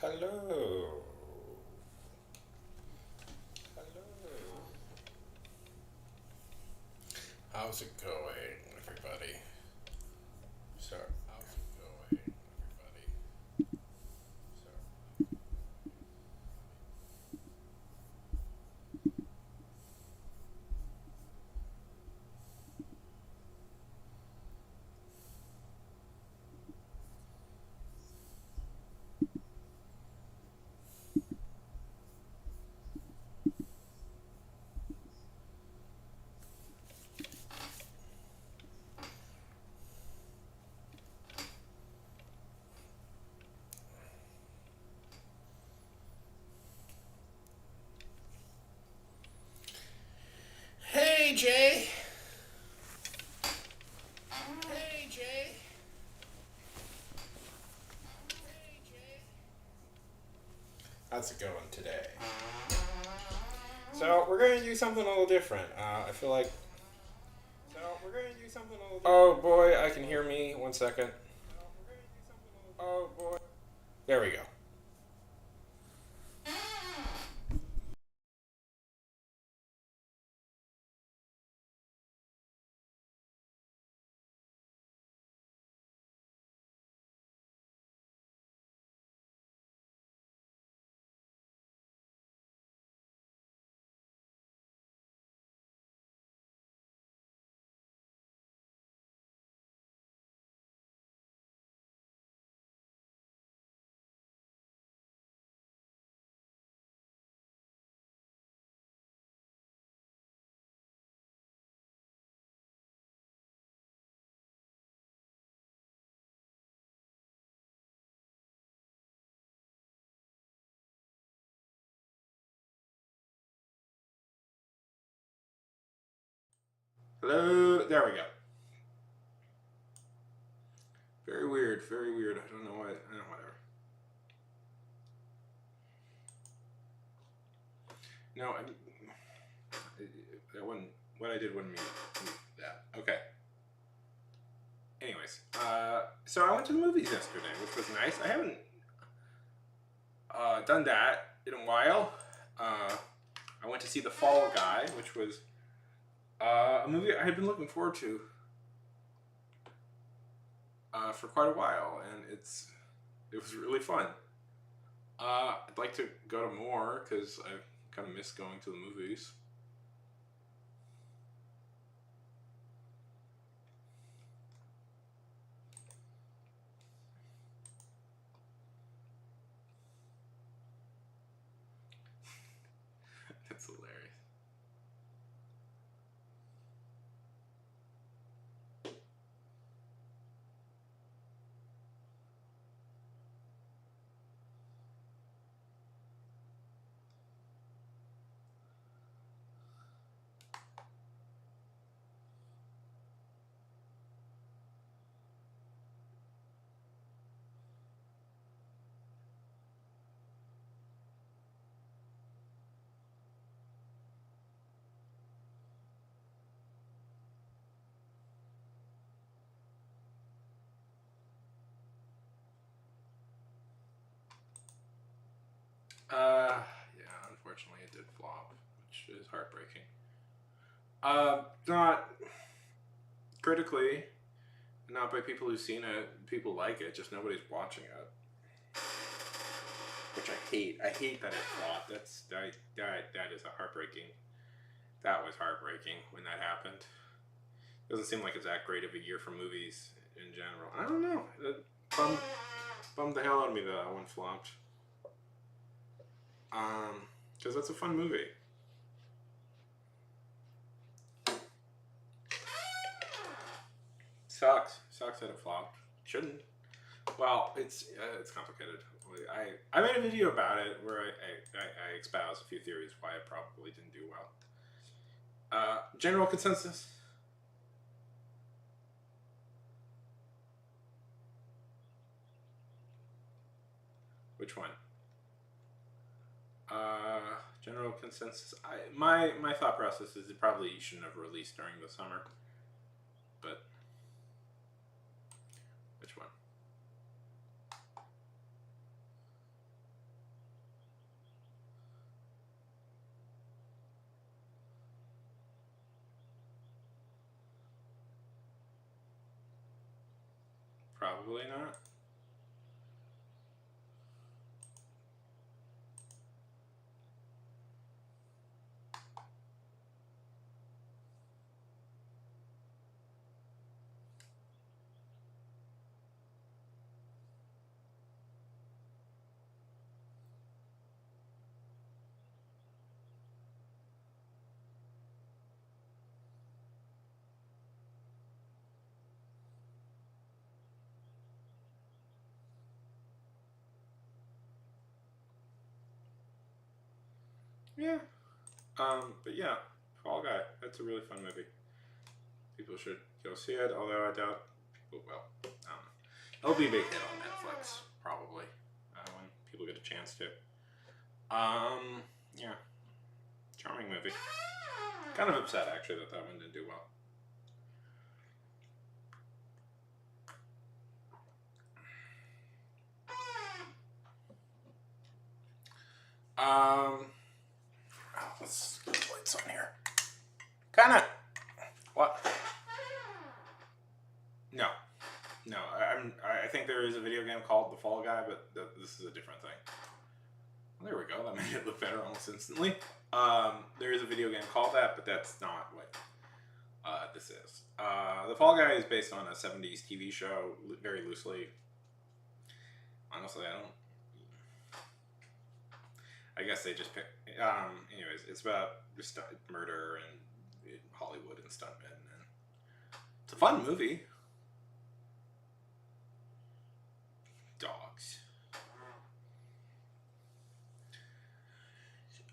Hello. Hello. How's it going, everybody? So, how's it going, everybody? So, hey, Jay. Hey, Jay. Hey, Jay. How's it going today? So, we're going to do something a little different. I feel like. So, we're going to do something a little different. Oh, boy, I can hear me. 1 second. Oh, boy. There we go. Hello. There we go. Very weird. Very weird. I don't know why. Whatever. No, that wasn't what I did. Wouldn't mean that. Okay. Anyways, so I went to the movies yesterday, which was nice. I haven't done that in a while. I went to see The Fall Guy, which was a movie I had been looking forward to for quite a while, and it was really fun. I'd like to go to more because I kind of miss going to the movies. That's hilarious. Yeah, unfortunately it did flop, which is heartbreaking. Not critically, not by people who've seen it. People like it, just nobody's watching it. Which I hate. I hate that it flopped. That is a heartbreaking. That was heartbreaking when that happened. Doesn't seem like it's that great of a year for movies in general. I don't know. It bummed the hell out of me that that one flopped. Because that's a fun movie. Sucks that it flopped. Shouldn't. Well, it's complicated. I made a video about it where I espouse a few theories why it probably didn't do well. General consensus. Which one? General consensus. My thought process is it probably shouldn't have released during the summer. But which one? Probably not. Yeah. But yeah, Fall Guy. That's a really fun movie. People should go see it. Although I doubt people will. It'll be a big hit on Netflix probably when people get a chance to. Yeah, charming movie. Kind of upset actually that that one didn't do well. Let's get the lights on here. Kinda. What? No. No. I think there is a video game called The Fall Guy, but this is a different thing. Well, there we go. That made it look better almost instantly. There is a video game called that, but that's not what this is. The Fall Guy is based on a 70s TV show, very loosely. Honestly, I guess they just pick. Anyways, it's about just murder and Hollywood and stuntmen, and it's a fun movie. Dogs.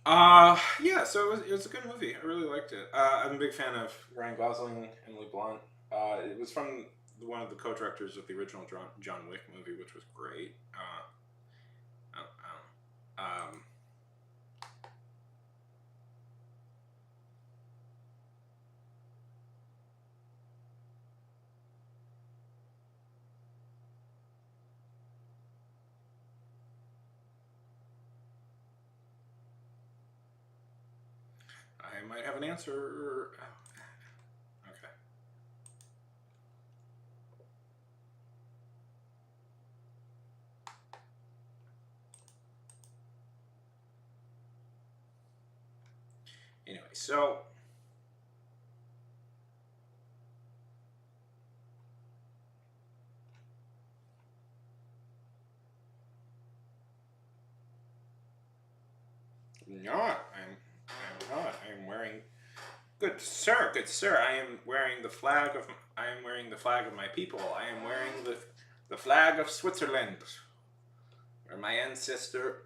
Yeah. So it was a good movie. I really liked it. I'm a big fan of Ryan Gosling, Emily Blunt. It was from one of the co-directors of the original John Wick movie, which was great. Um, I might have an answer. Okay. Anyway, so not. I'm not. I'm wearing. Good sir, good sir. I am wearing the flag of. I am wearing the flag of my people. I am wearing the flag of Switzerland, where my ancestors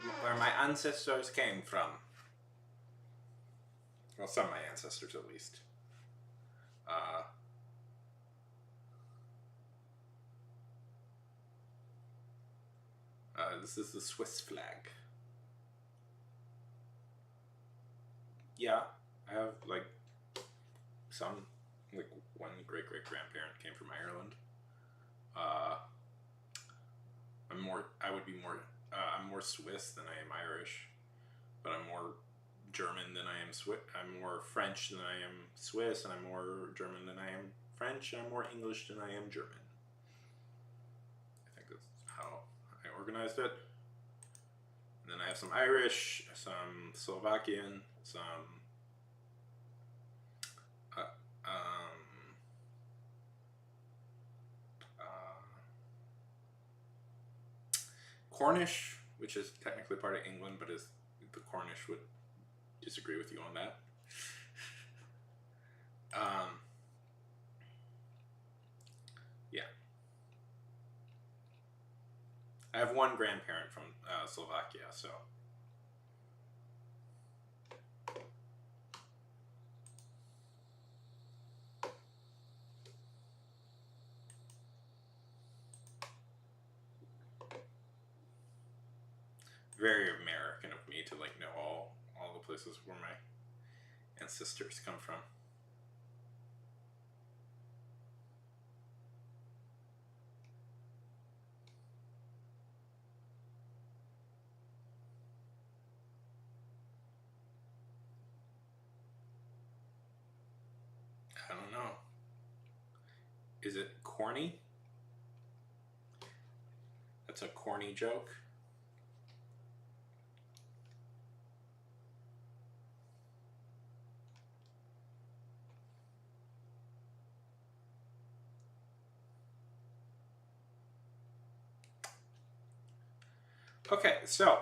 came from. Well, some of my ancestors, at least. This is the Swiss flag. Yeah, I have like some, like one great grandparent came from Ireland. I'm more Swiss than I am Irish, but I'm more German than I am Swiss. I'm more French than I am Swiss, and I'm more German than I am French, and I'm more English than I am German. I think that's how I organized it. And then I have some Irish, some Slovakian, some Cornish, which is technically part of England, but is the Cornish would disagree with you on that. Yeah. I have one grandparent from Slovakia, so. Very American of me to like know all the places where my ancestors come from. I don't know. Is it corny? That's a corny joke. Okay, so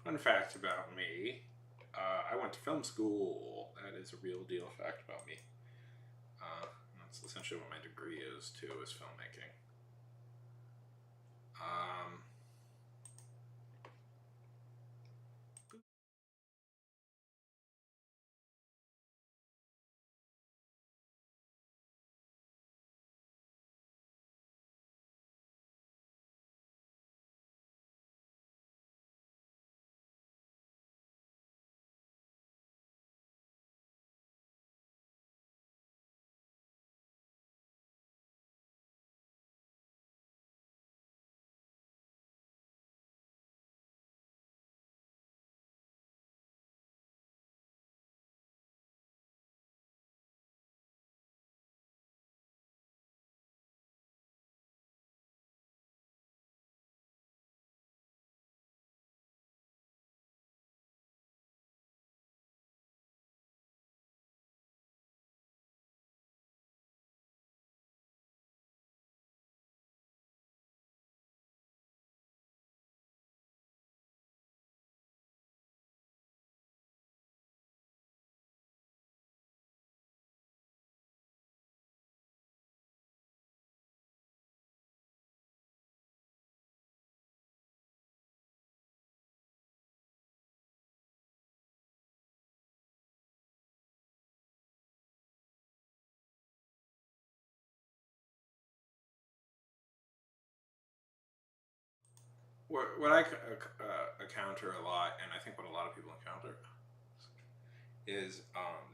fun fact about me. I went to film school. That is a real deal fact about me. That's essentially what my degree is too, is filmmaking. What I encounter a lot, and I think what a lot of people encounter, is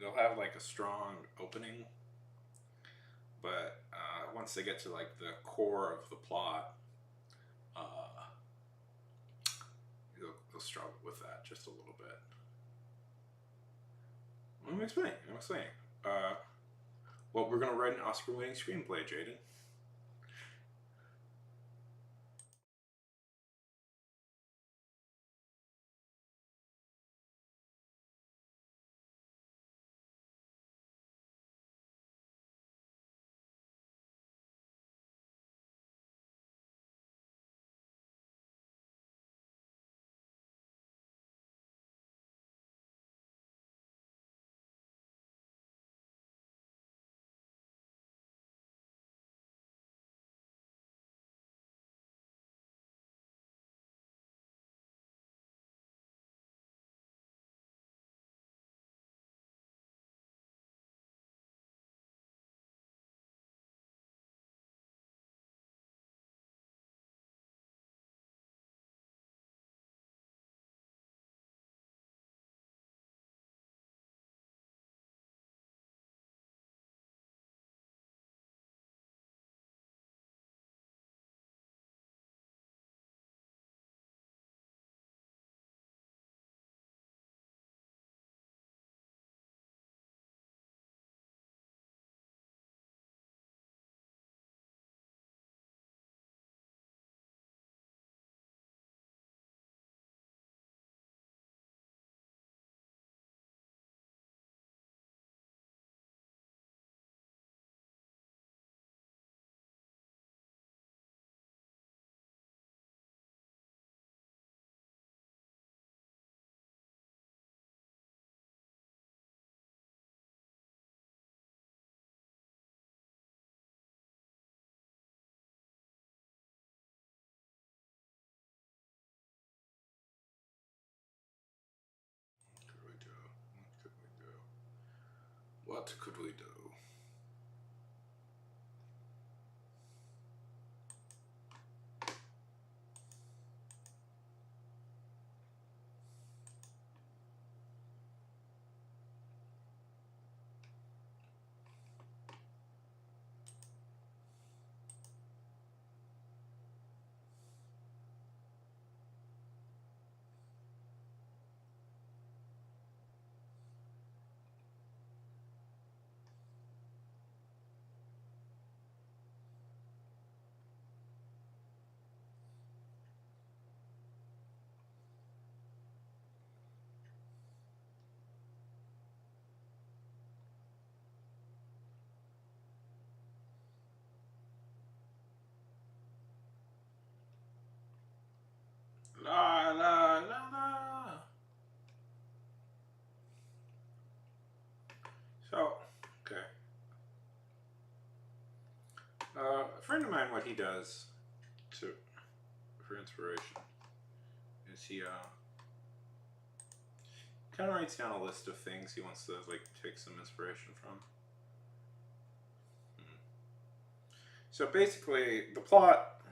they'll have like a strong opening, but once they get to like the core of the plot, uh, they'll struggle with that just a little bit. I'm explaining. Well, we're gonna write an Oscar-winning screenplay, Jaden. What could we do? friend of mine, what he does to for inspiration is he kind of writes down a list of things he wants to like take some inspiration from. So basically, the plot.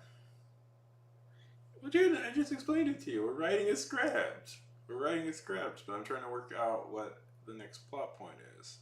Well, dude, I just explained it to you. We're writing a script. We're writing a script, but I'm trying to work out what the next plot point is.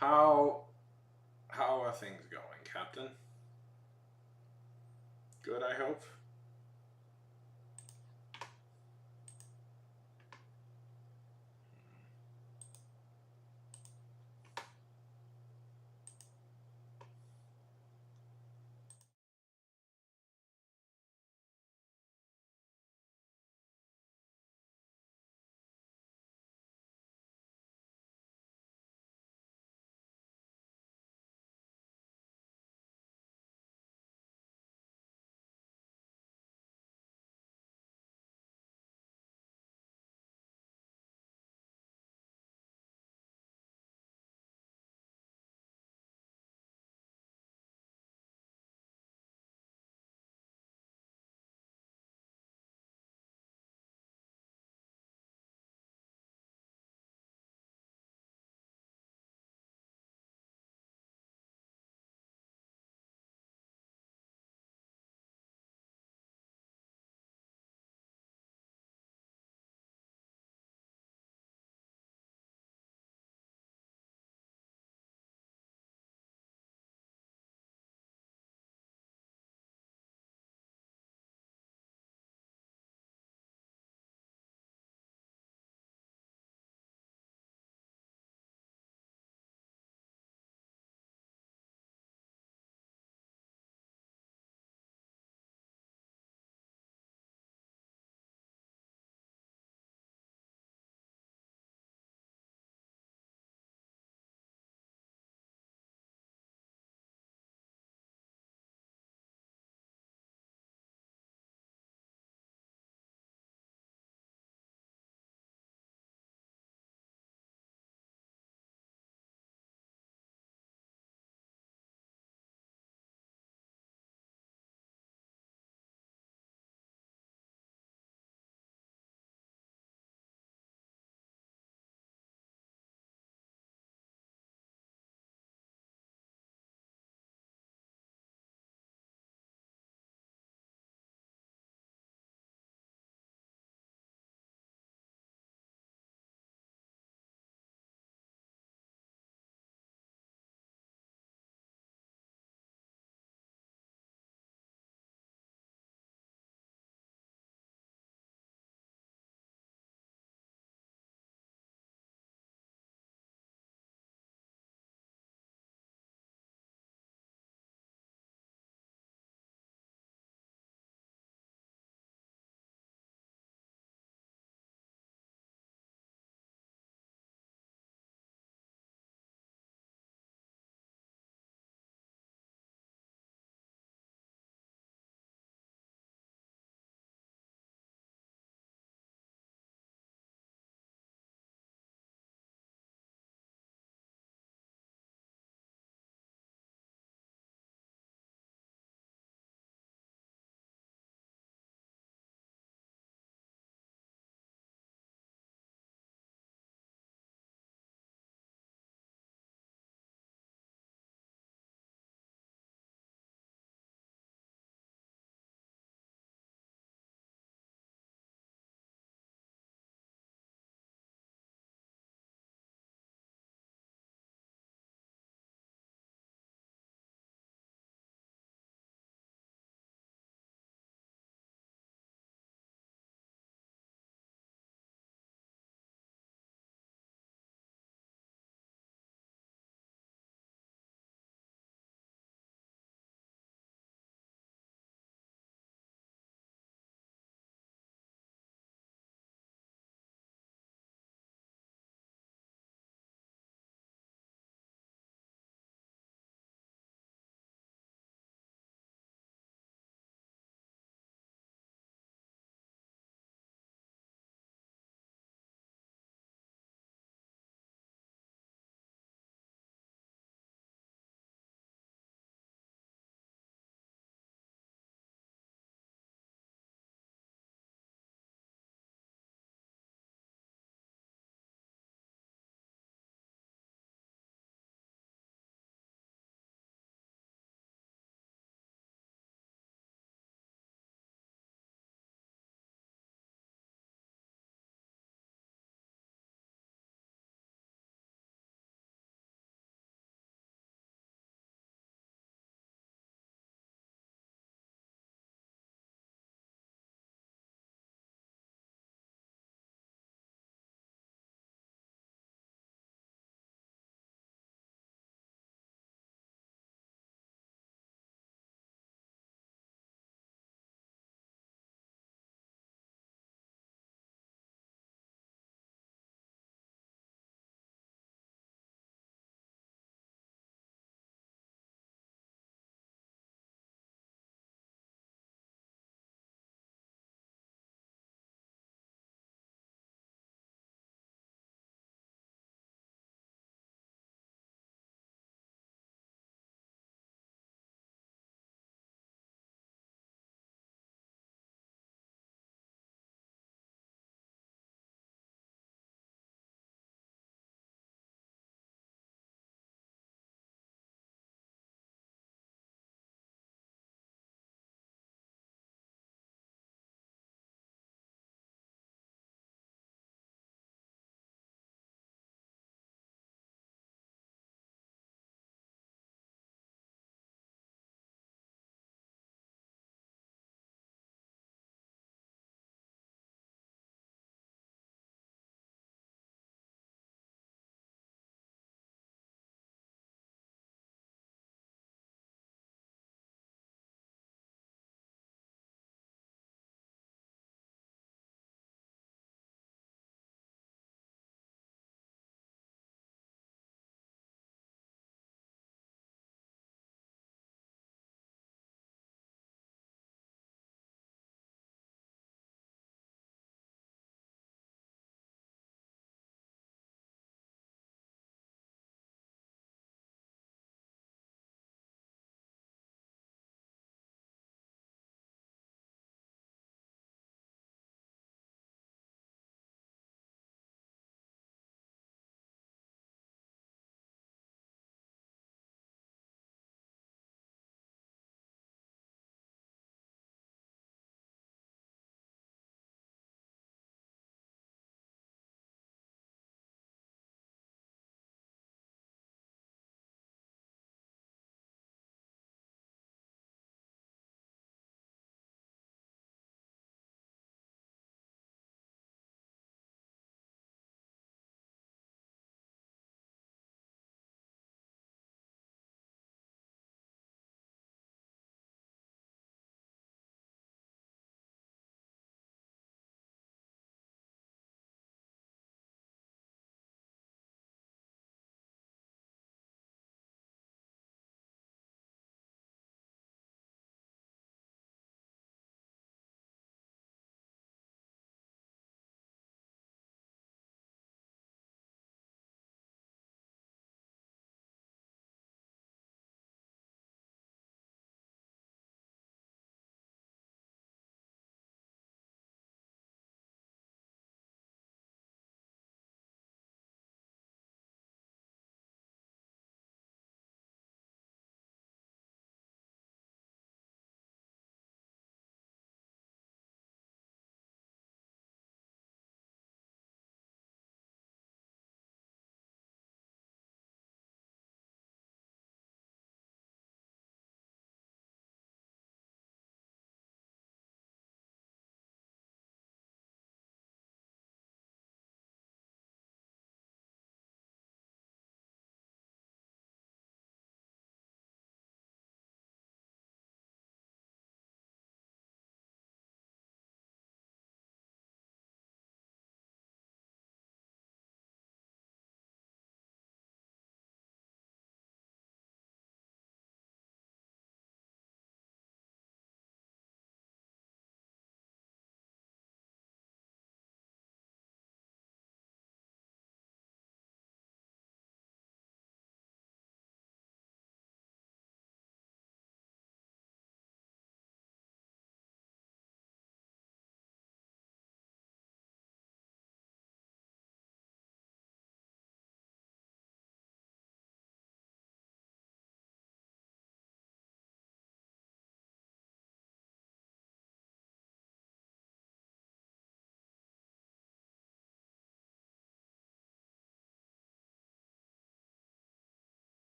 How how are things going, Captain? Good, I hope.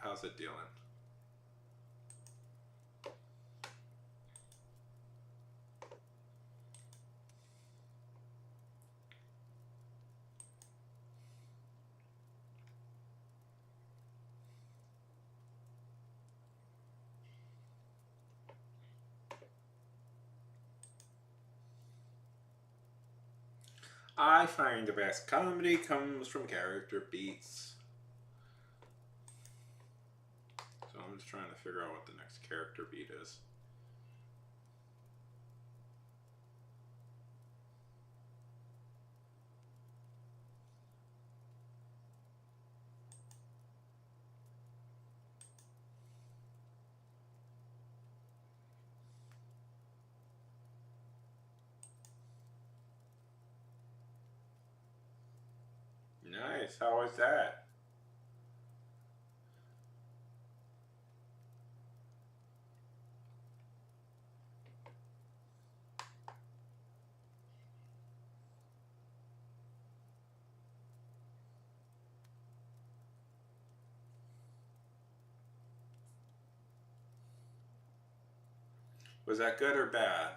How's it dealing? I find the best comedy comes from character beats. So I'm just trying to figure out what the next character beat is. Nice. How was that? Was that good or bad?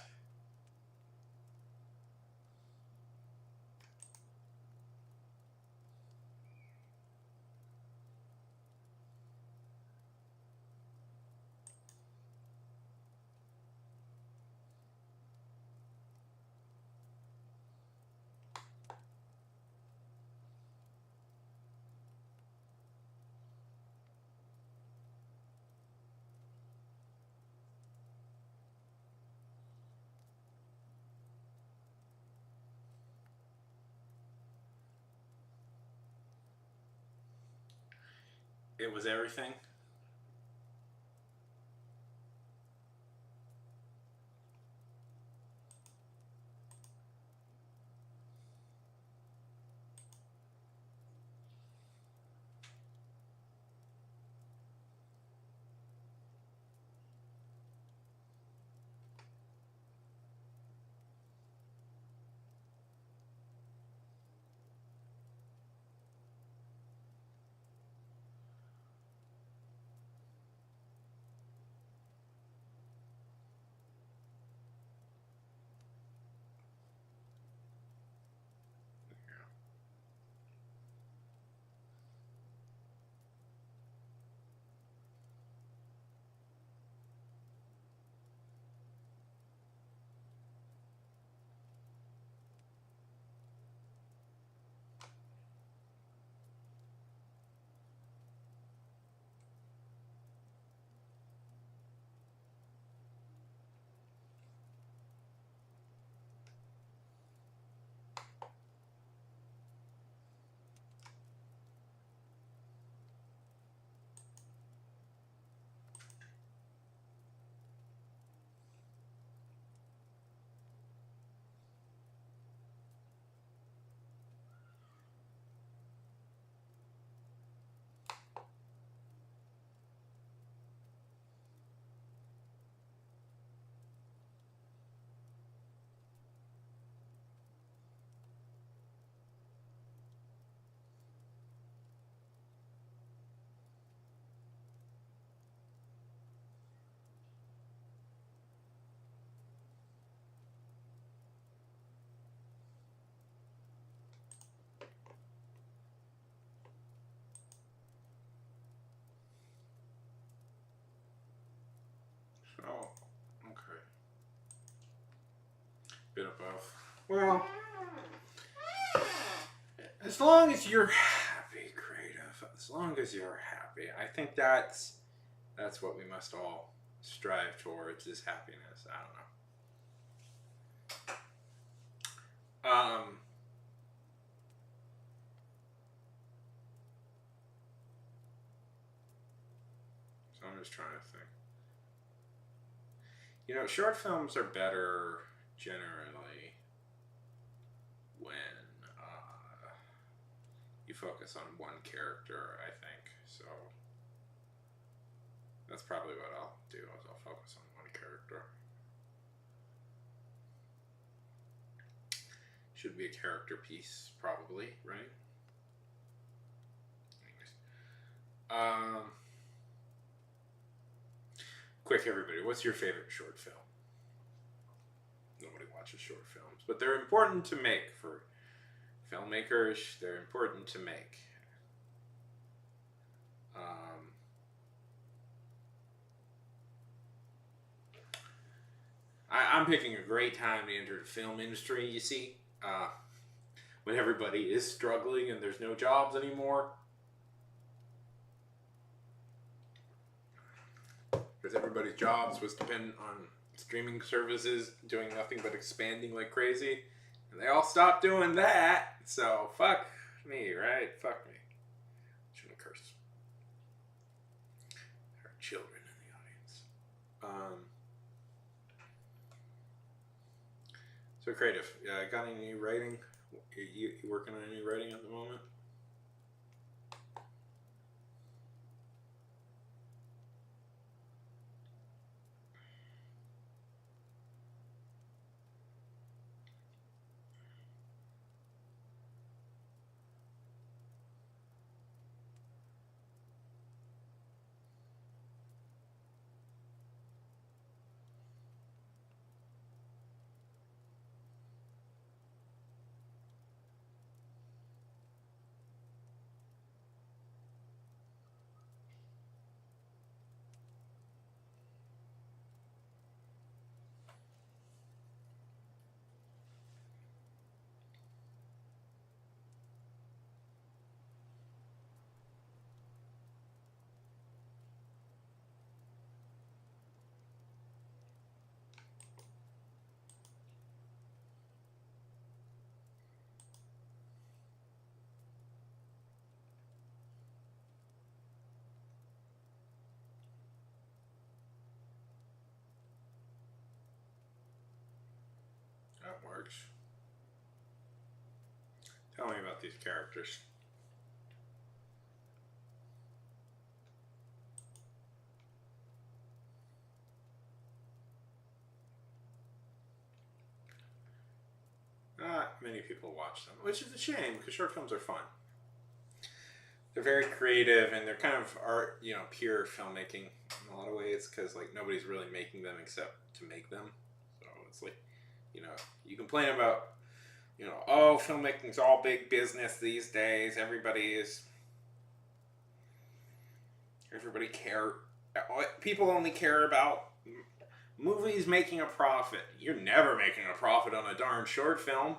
It was everything. Oh, okay. Bit of both. Well, as long as you're happy, creative. As long as you're happy, I think that's what we must all strive towards is happiness. I don't know. So I'm just trying to think. You know, short films are better generally when you focus on one character, I think. So that's probably what I'll do is I'll focus on one character. Should be a character piece, probably, right? Anyways. quick, everybody, what's your favorite short film? Nobody watches short films, but they're important to make for filmmakers. They're important to make. I'm picking a great time to enter the film industry, you see. When everybody is struggling and there's no jobs anymore. Because everybody's jobs was dependent on streaming services doing nothing but expanding like crazy. And they all stopped doing that. So, fuck me, right? Fuck me. Shouldn't curse. There are children in the audience. So creative. Got any new writing? You working on any writing at the moment? That works. Tell me about these characters. Not many people watch them, which is a shame because short films are fun. They're very creative and they're kind of art, pure filmmaking in a lot of ways because like nobody's really making them except to make them. So it's like, you complain about, oh, filmmaking's all big business these days. Everybody people only care about movies making a profit. You're never making a profit on a darn short film.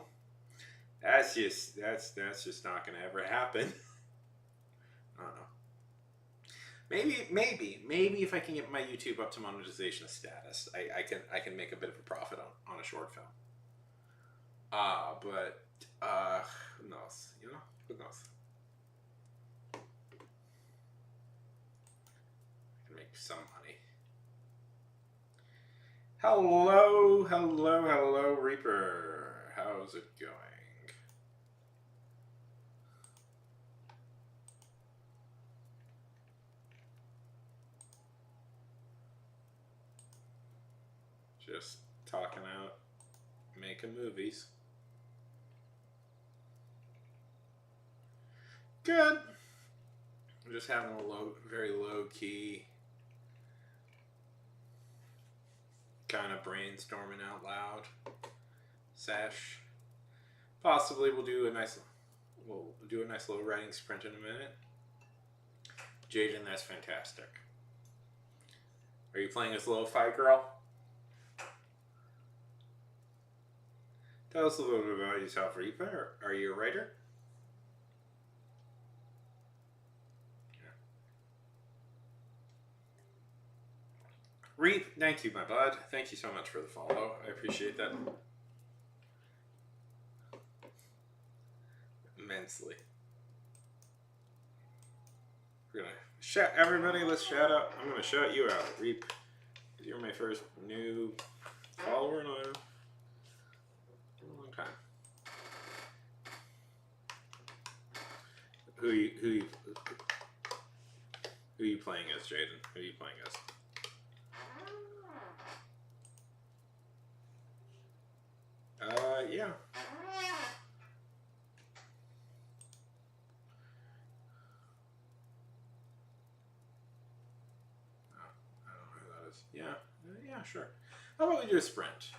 That's just not gonna ever happen. I don't know. Maybe if I can get my YouTube up to monetization status, I can make a bit of a profit on a short film. But who knows? Who knows? I can make some money. Hello, Reaper. How's it going? Just talking out, making movies. Good. I'm just having a very low key kind of brainstorming out loud sesh. Possibly we'll do a nice little writing sprint in a minute. Jaden, that's fantastic. Are you playing as Lo-Fi Girl? Tell us a little bit about yourself, Reaper. Are you a writer? Reap, thank you, my bud. Thank you so much for the follow. I appreciate that immensely. We're gonna shout everybody. Let's shout out. I'm gonna shout you out, Reap. You're my first new follower in a long time. Who you playing as, Jaden? Who are you playing as? Yeah. I don't know who that is. Yeah. Yeah, sure. How about we do a sprint?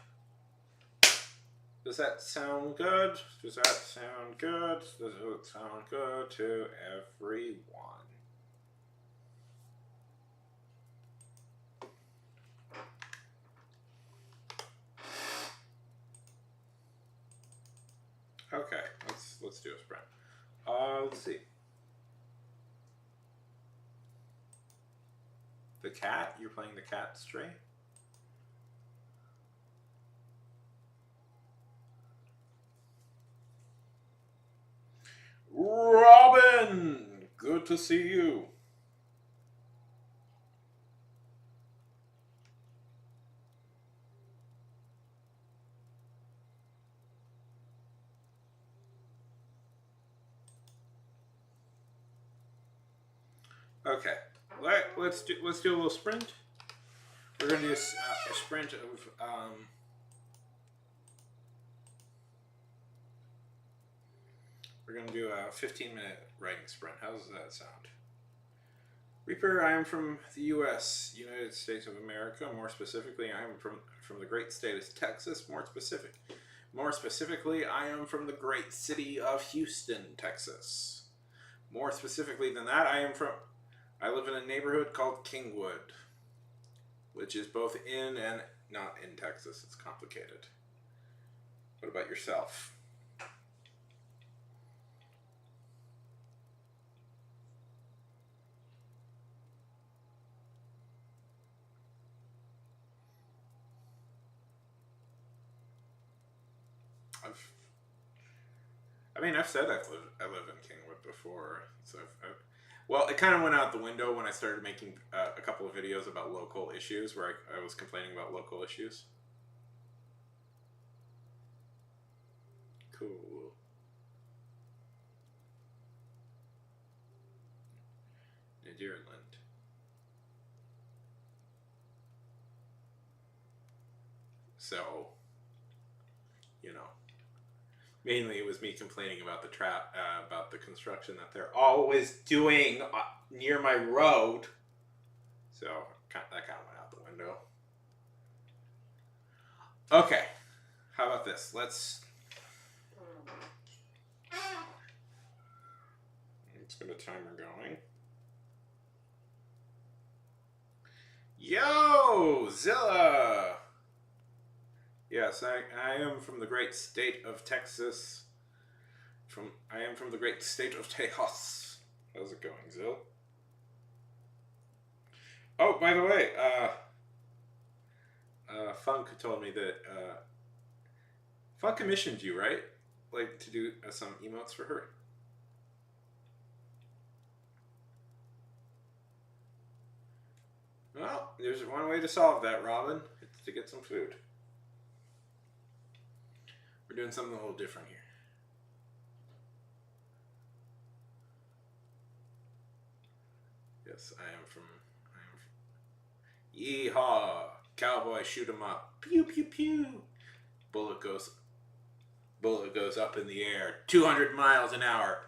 Does that sound good? Does that sound good? Does it sound good to everyone? Okay, let's do a sprint. Let's see. The cat? You're playing the cat stray? Robin! Good to see you. Okay, let's do a little sprint. We're gonna do a sprint of we're gonna do a 15-minute writing sprint. How does that sound? Reaper, I am from the U.S., United States of America. More specifically, I am from the great state of Texas. More specifically, I am from the great city of Houston, Texas. More specifically than that, I live in a neighborhood called Kingwood, which is both in and not in Texas. It's complicated. What about yourself? I've said I live in Kingwood before, so well, it kind of went out the window when I started making a couple of videos about local issues, where I was complaining about local issues. Cool. Nederland. So, mainly it was me complaining about about the construction that they're always doing near my road. So that kind of went out the window. Okay, how about this? Let's get a timer going. Yo, Zilla! Yes, I am from the great state of Texas. I am from the great state of Tejas. How's it going, Zill? Oh, by the way, Funk told me that Funk commissioned you, right? Like to do some emotes for her. Well, there's one way to solve that, Robin. It's to get some food. We're doing something a little different here. Yes, I am from Yeehaw! Cowboy, shoot 'em up. Pew pew pew. Bullet goes up in the air. 200 miles an hour.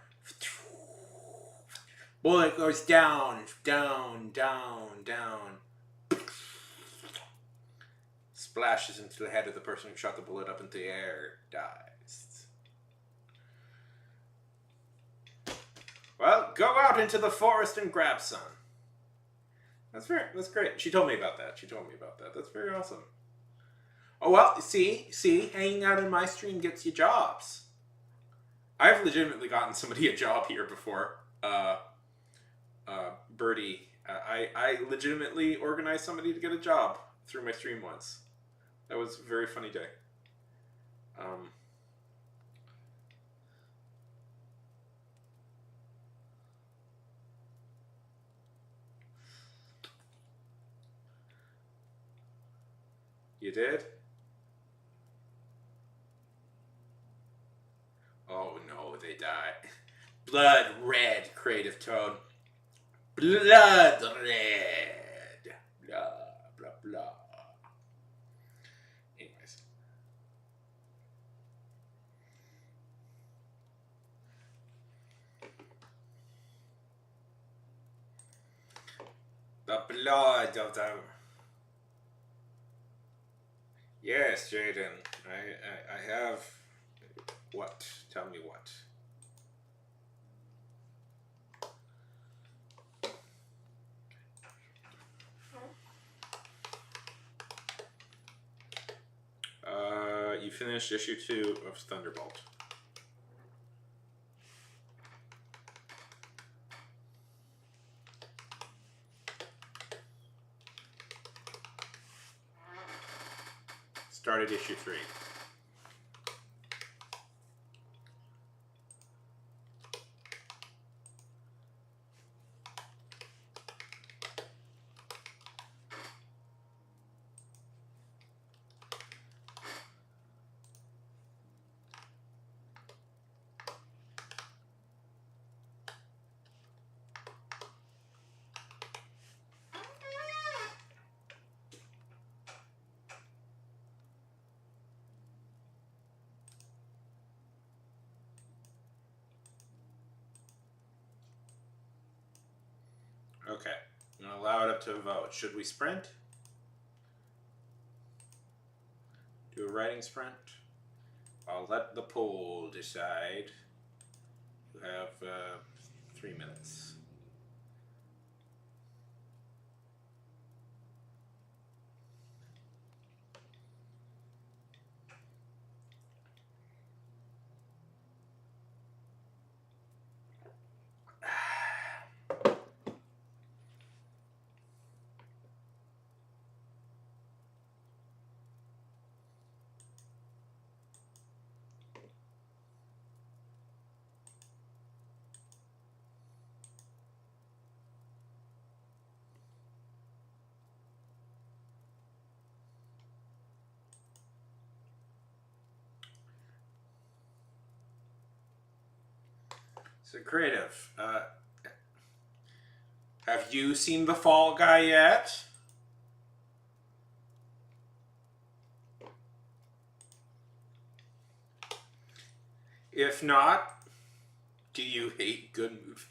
Bullet goes down, down, down, down. Splashes into the head of the person who shot the bullet up into the air. Dies. Well, go out into the forest and grab some. That's great. She told me about that. That's very awesome. Oh, well, see, hanging out in my stream gets you jobs. I've legitimately gotten somebody a job here before. Birdie. I legitimately organized somebody to get a job through my stream once. That was a very funny day. You did? Oh no, they die. Blood red, creative tone. Blood red. Blah, blah, blah. Anyways. The blood of them. Yes, Jaden. I have. What? Tell me what. You finished issue 2 of Thunderbolt. Started issue 3. Okay. I'm going to allow it up to a vote. Should we sprint? Do a writing sprint? I'll let the poll decide. You have 3 minutes. So creative. Have you seen The Fall Guy yet? If not, do you hate good movies?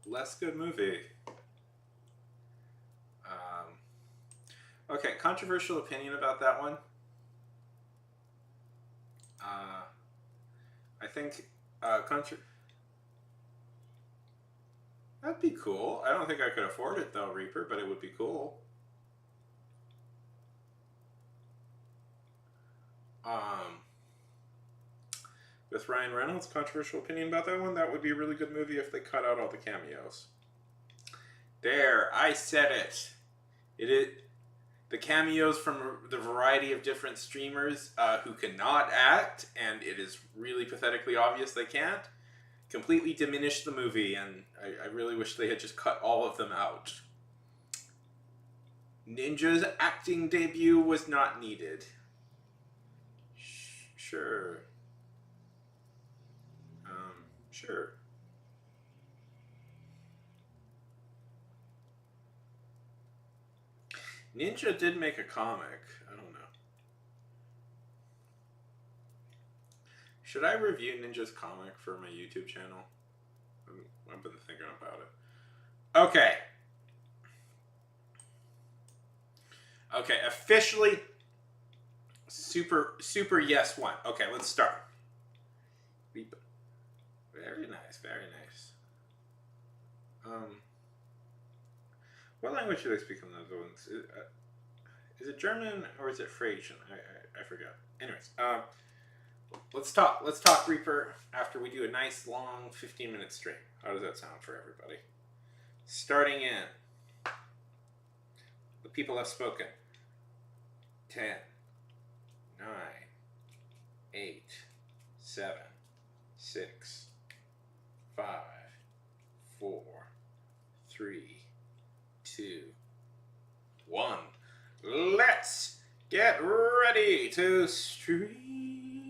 Less good movie. Okay, controversial opinion about that one. I think that'd be cool. I don't think I could afford it though, Reaper, but it would be cool. With Ryan Reynolds, controversial opinion about that one. That would be a really good movie if they cut out all the cameos. There, I said it. It is the cameos from the variety of different streamers who cannot act, and it is really pathetically obvious they can't, completely diminish the movie, and I really wish they had just cut all of them out. Ninja's acting debut was not needed. Sure. Sure. Ninja did make a comic. I don't know. Should I review Ninja's comic for my YouTube channel? I've been thinking about it. Okay. Okay, officially super yes one. Okay, let's start. Very nice, very nice. What language do they speak in those ones? Is it German or is it Frisian? I forgot. Anyways, let's talk Reaper after we do a nice long 15-minute stream. How does that sound for everybody? Starting in. The people have spoken. 10, 9, 8, 7, 6, 5, 4, 3, 2, 1. Let's get ready. to street.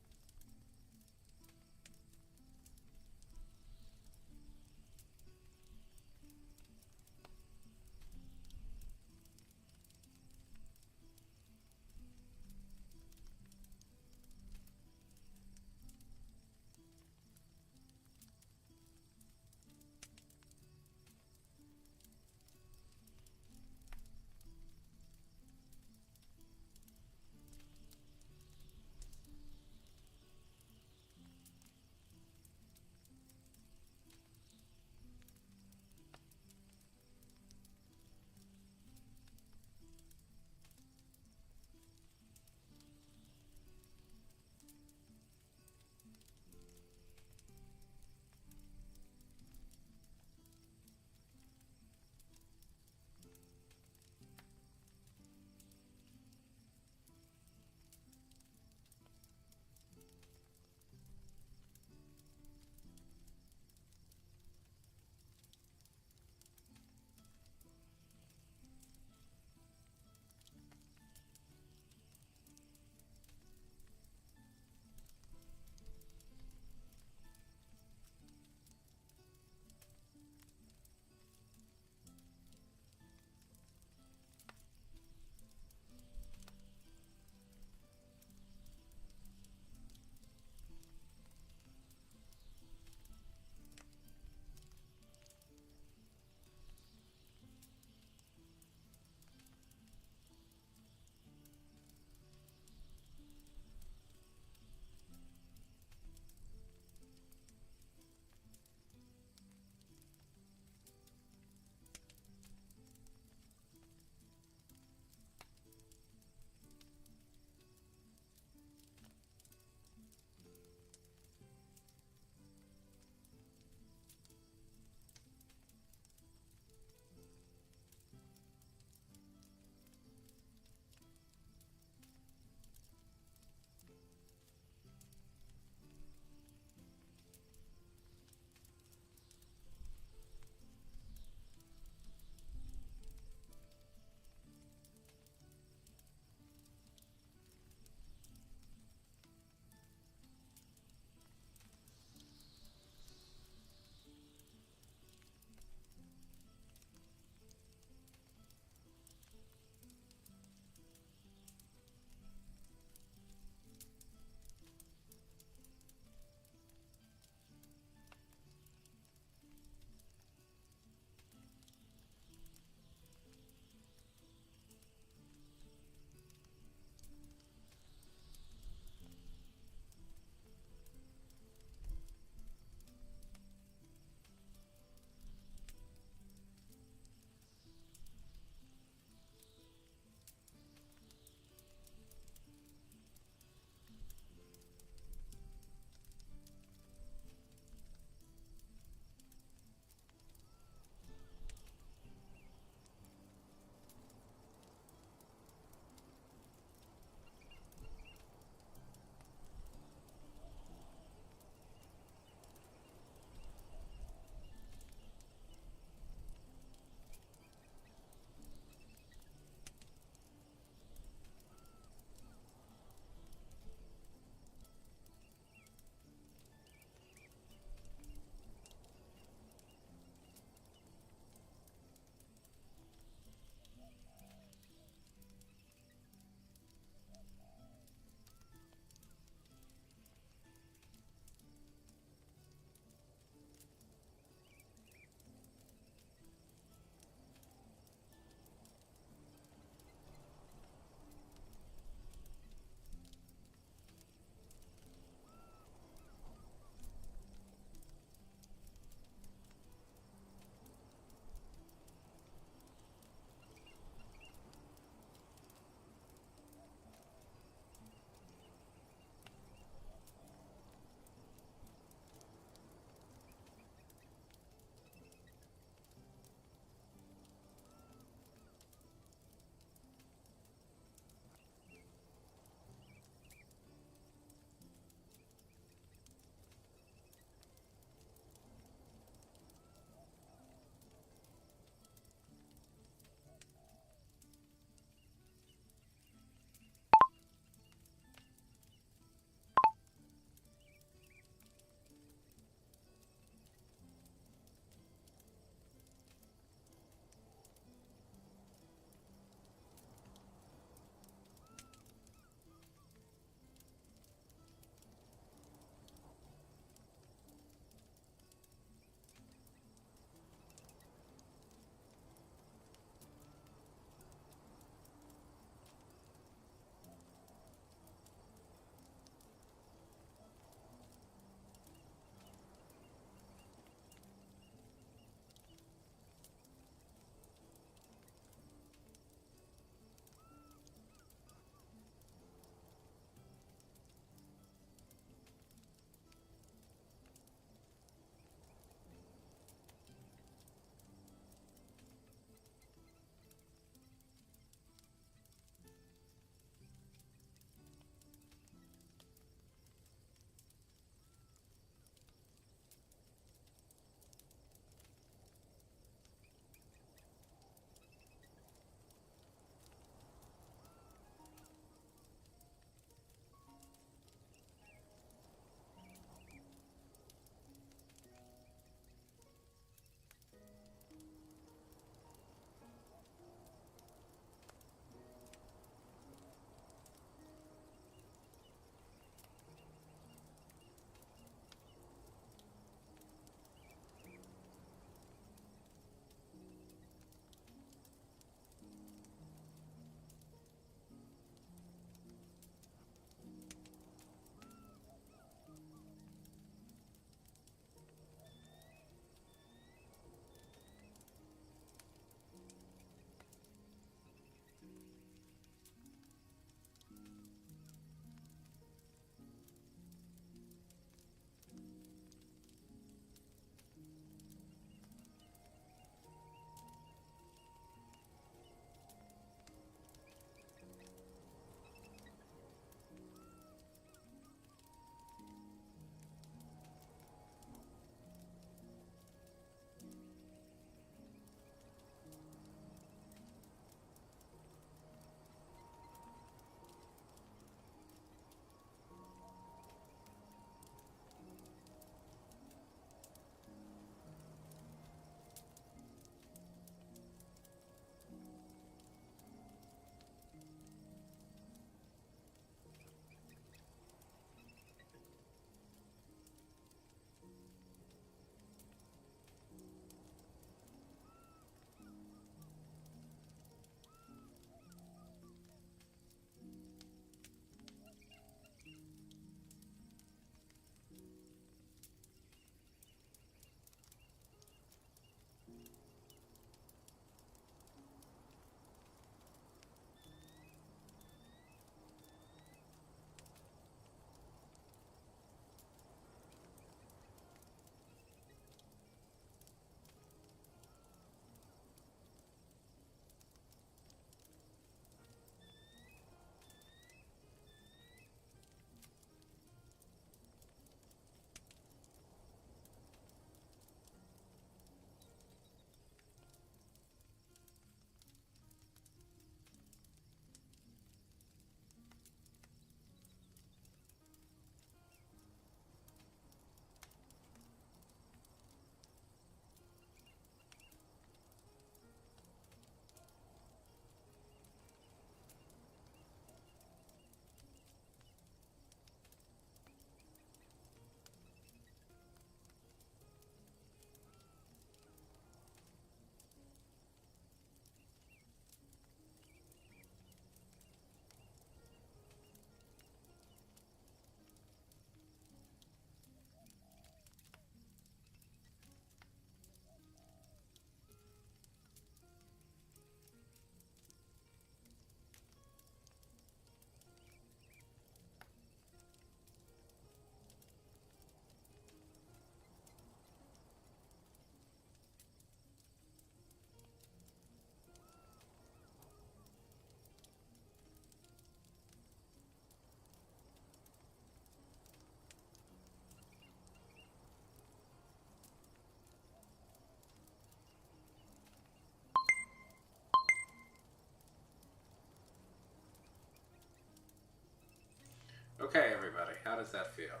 how does that feel?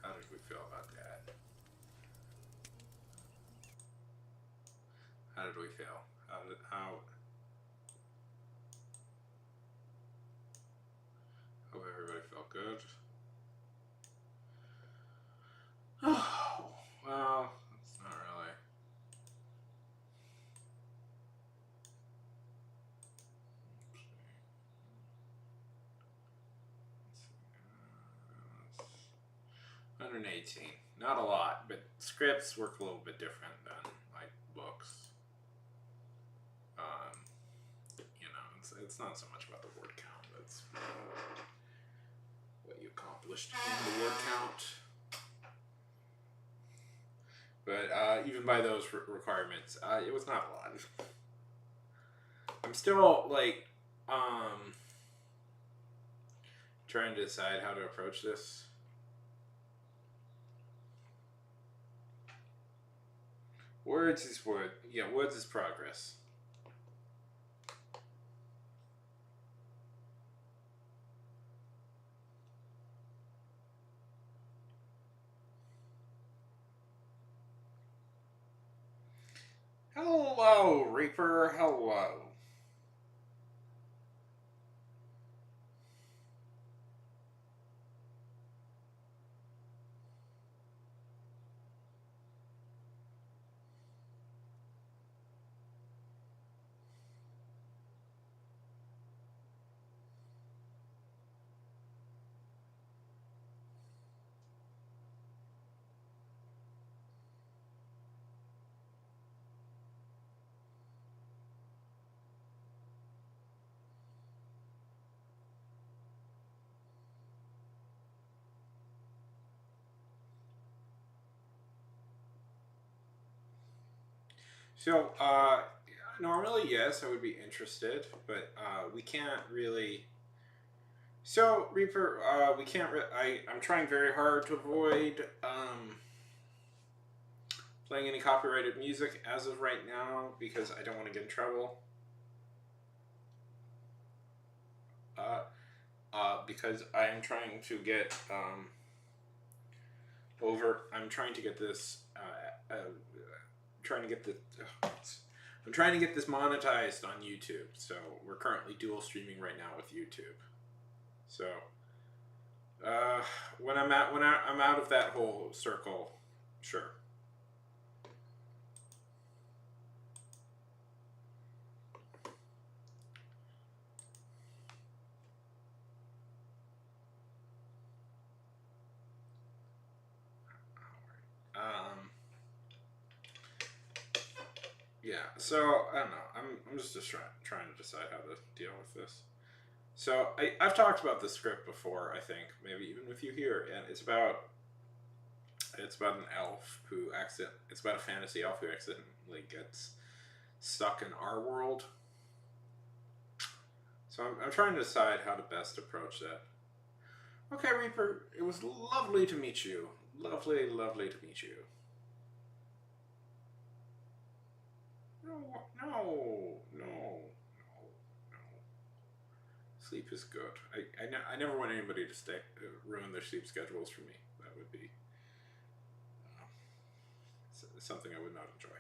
How did we feel about that? How did we feel? How hope everybody felt good. Oh, well, it's not really. Let's see. 118. Not a lot, but scripts work a little bit different than like books. You know, it's not so much about the word count. It's what you accomplished in the word count. But even by those requirements, it was not a lot. I'm still like trying to decide how to approach this. Words is word. Yeah, words is progress. Hello, Reaper. Hello. So, normally, yes, I would be interested, but we can't really. So, Reaper, we can't. I'm trying very hard to avoid playing any copyrighted music as of right now because I don't want to get in trouble. Because I am trying to get I'm trying to get this. Trying to get the. I'm trying to get this monetized on YouTube. So we're currently dual streaming right now with YouTube. So when I'm out of that whole circle, sure. Yeah, so I don't know. I'm just trying to decide how to deal with this. So I've talked about the script before. I think maybe even with you here, and it's about an elf who it's about a fantasy elf who accidentally gets stuck in our world. So I'm trying to decide how to best approach that. Okay, Reaper, it was lovely to meet you. Lovely, lovely to meet you. No. Sleep is good. I never want anybody to ruin their sleep schedules for me. That would be something I would not enjoy.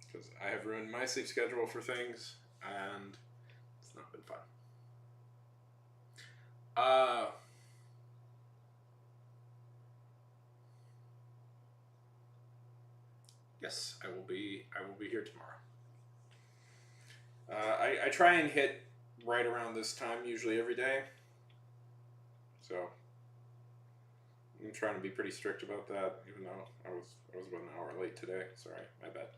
Because I have ruined my sleep schedule for things, and it's not been fun. Yes, I will be here tomorrow. I try and hit right around this time usually every day. So I'm trying to be pretty strict about that, even though I was about an hour late today. Sorry, my bad.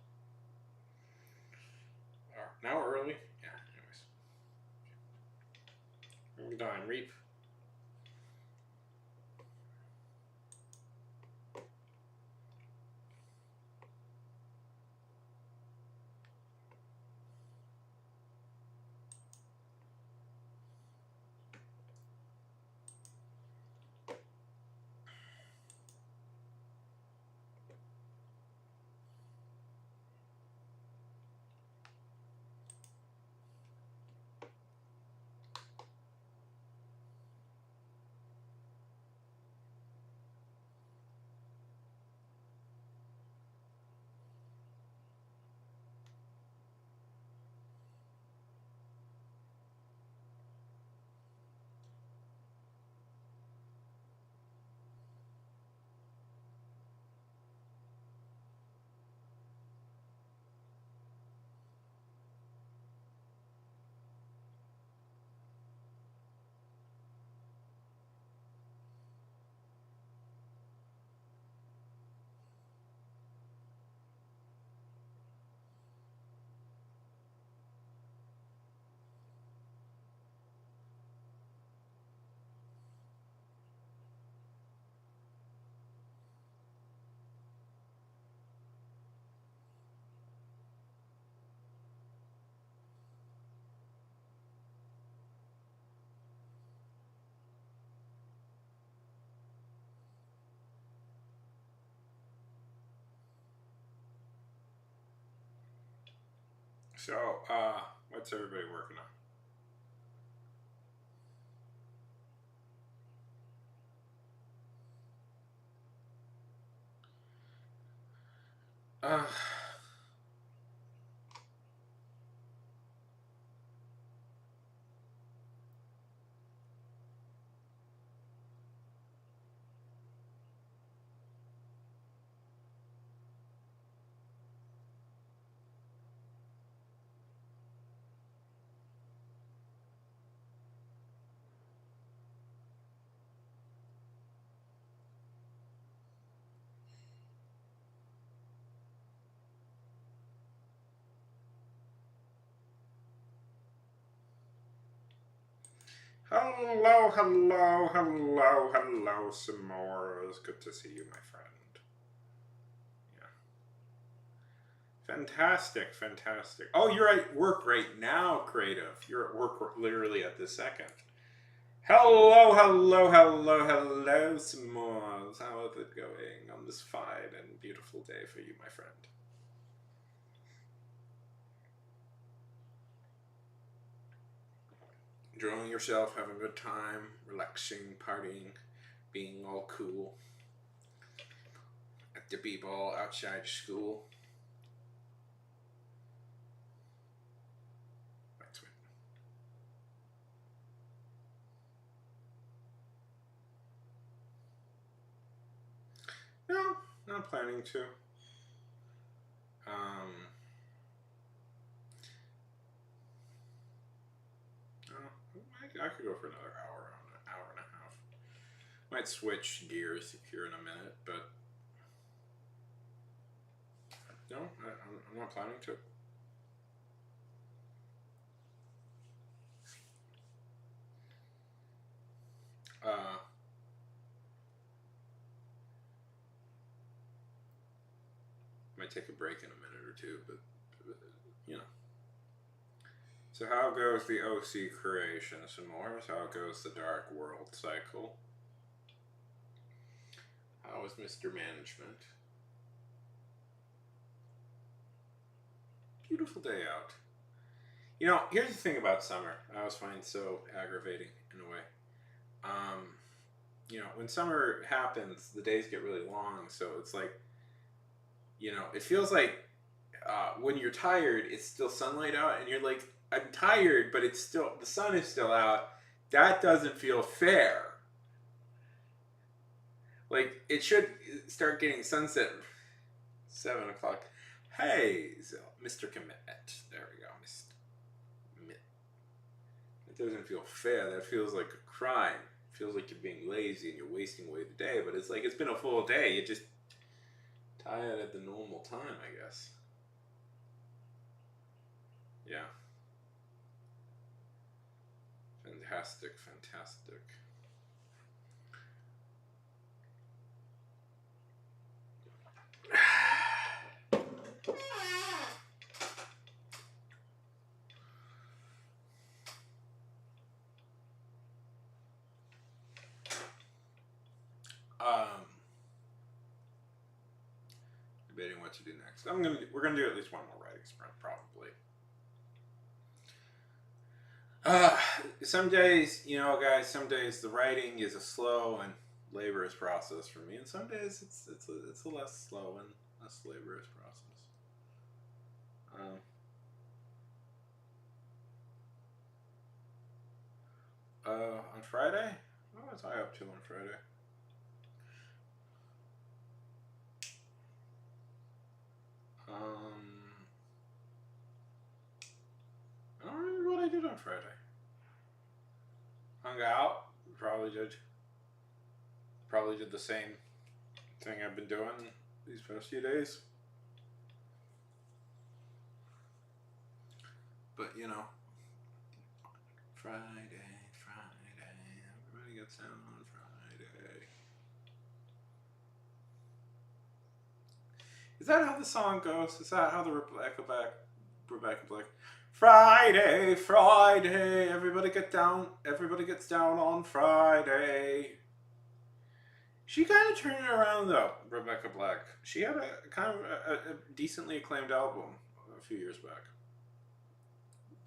An hour early? Yeah, anyways. We're done, Reap. So, what's everybody working on? Hello, hello, hello, hello, Samora. Good to see you, my friend. Yeah. Fantastic, fantastic. Oh, you're at work right now, Creative. You're at work literally at this second. Hello, hello, hello, hello, S'mores. How is it going on this fine and beautiful day for you, my friend? Enjoying yourself, having a good time, relaxing, partying, being all cool at the b-ball outside school. That's it. No, not planning to. I could go for another hour and a half. Might switch gears here in a minute, but no, I'm not planning to. Might take a break in a minute or two, but you know. So how goes the OC creation some more? How goes the Dark World cycle? How is Mr. Management? Beautiful day out. You know, here's the thing about summer I always find so aggravating in a way. You know, when summer happens, the days get really long, so it's like, you know, it feels like when you're tired, it's still sunlight out, and you're like, I'm tired, but it's still, the sun is still out. That doesn't feel fair. Like, it should start getting sunset 7 o'clock. Hey, so Mr. Commitment. There we go, Mr. Commit. It doesn't feel fair. That feels like a crime. It feels like you're being lazy and you're wasting away the day, but it's like, it's been a full day. You're just tired at the normal time, I guess. Yeah. Fantastic, fantastic. Debating what to do next. We're gonna do at least one more writing sprint, probably. Some days, you know, guys. Some days the writing is a slow and laborious process for me, and some days it's a less slow and less laborious process. On Friday, what was I up to on Friday? I don't remember what I did on Friday. Hung out. Probably did the same thing I've been doing these past few days. But you know, Friday, everybody gets down on Friday. Is that how the song goes? Is that how the Rebecca Black? Friday, Friday, everybody gets down on Friday. She kind of turned it around though, Rebecca Black. She had a kind of a decently acclaimed album a few years back.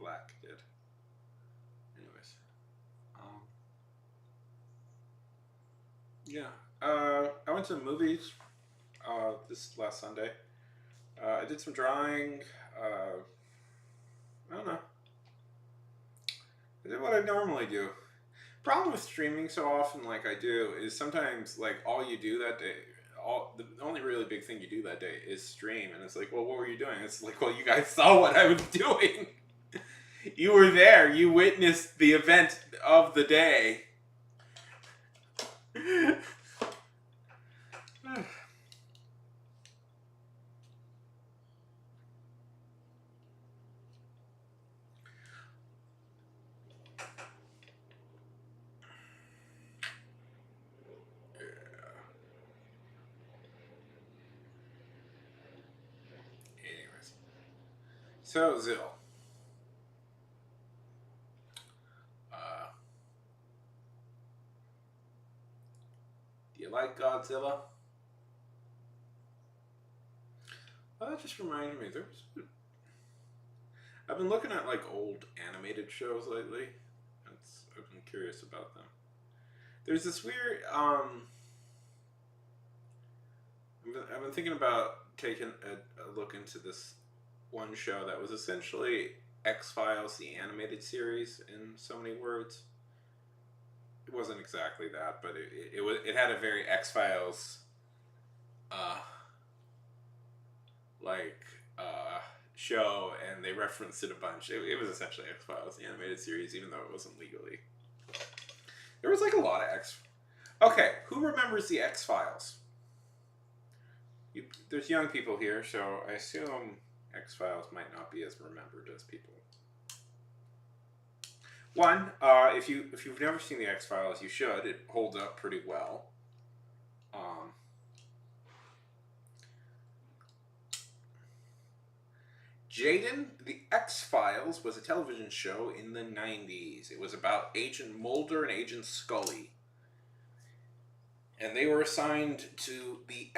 Black did. Anyways. Yeah. I went to the movies this last Sunday. I did some drawing. I don't know. I did what I normally do. Problem with streaming so often, like I do, is sometimes like all you do that day, the only really big thing you do that day is stream, and it's like, well, what were you doing? It's like, well, you guys saw what I was doing. You were there. You witnessed the event of the day. Anyways, so Zill, do you like Godzilla? Well, that just reminded me. I've been looking at like old animated shows lately. I've been curious about them. There's this weird. I've been thinking about taking a look into this one show that was essentially X-Files, the animated series, in so many words. It wasn't exactly that, but it had a very X-Files, like show, and they referenced it a bunch. It was essentially X-Files, the animated series, even though it wasn't legally. There was like a lot of Okay, who remembers the X-Files? There's young people here, so I assume X-Files might not be as remembered as people. One, if you've never seen the X-Files, you should. It holds up pretty well. Jaden, the X-Files was a television show in the 90s. It was about Agent Mulder and Agent Scully. And they were assigned to the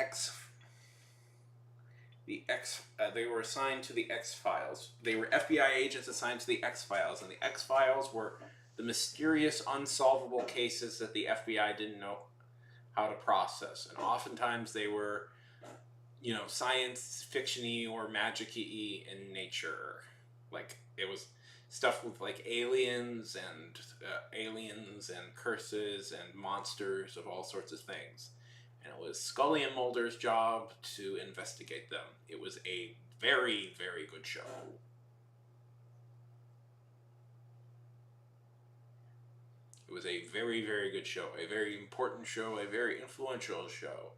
they were assigned to the X-Files. They were FBI agents assigned to the X-Files, and the X-Files were the mysterious, unsolvable cases that the FBI didn't know how to process. And oftentimes they were, science fiction-y or magic-y in nature. Like, it was stuff with, like, aliens and curses and monsters of all sorts of things. And it was Scully and Mulder's job to investigate them. It was a very, very good show. It was a very, very good show. A very important show. A very influential show.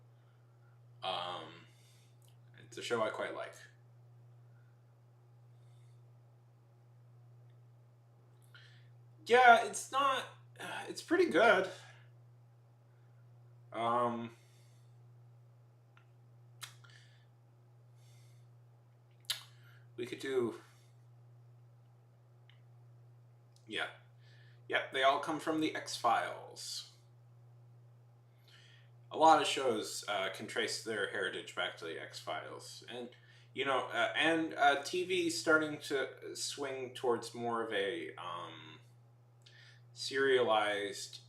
It's a show I quite like. Yeah, it's not... it's pretty good. We could do... Yeah. Yep, they all come from the X-Files. A lot of shows can trace their heritage back to the X-Files. And, TV starting to swing towards more of a serialized,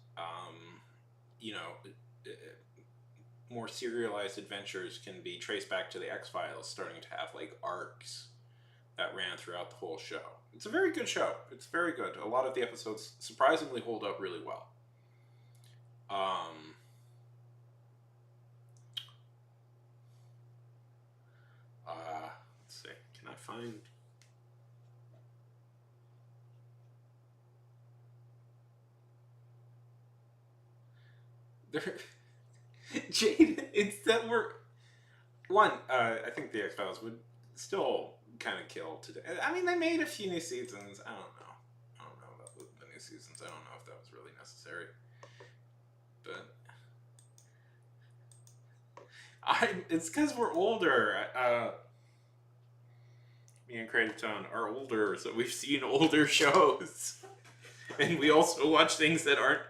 more serialized adventures can be traced back to the X-Files, starting to have, like, arcs that ran throughout the whole show. It's a very good show. It's very good. A lot of the episodes surprisingly hold up really well. Let's see. Can I find... Jade, it's that we're... One, I think the X-Files would still kind of kill today. I mean, they made a few new seasons. I don't know about the new seasons. I don't know if that was really necessary. But it's because we're older. Me and Creative Tone are older, so we've seen older shows. And we also watch things that aren't...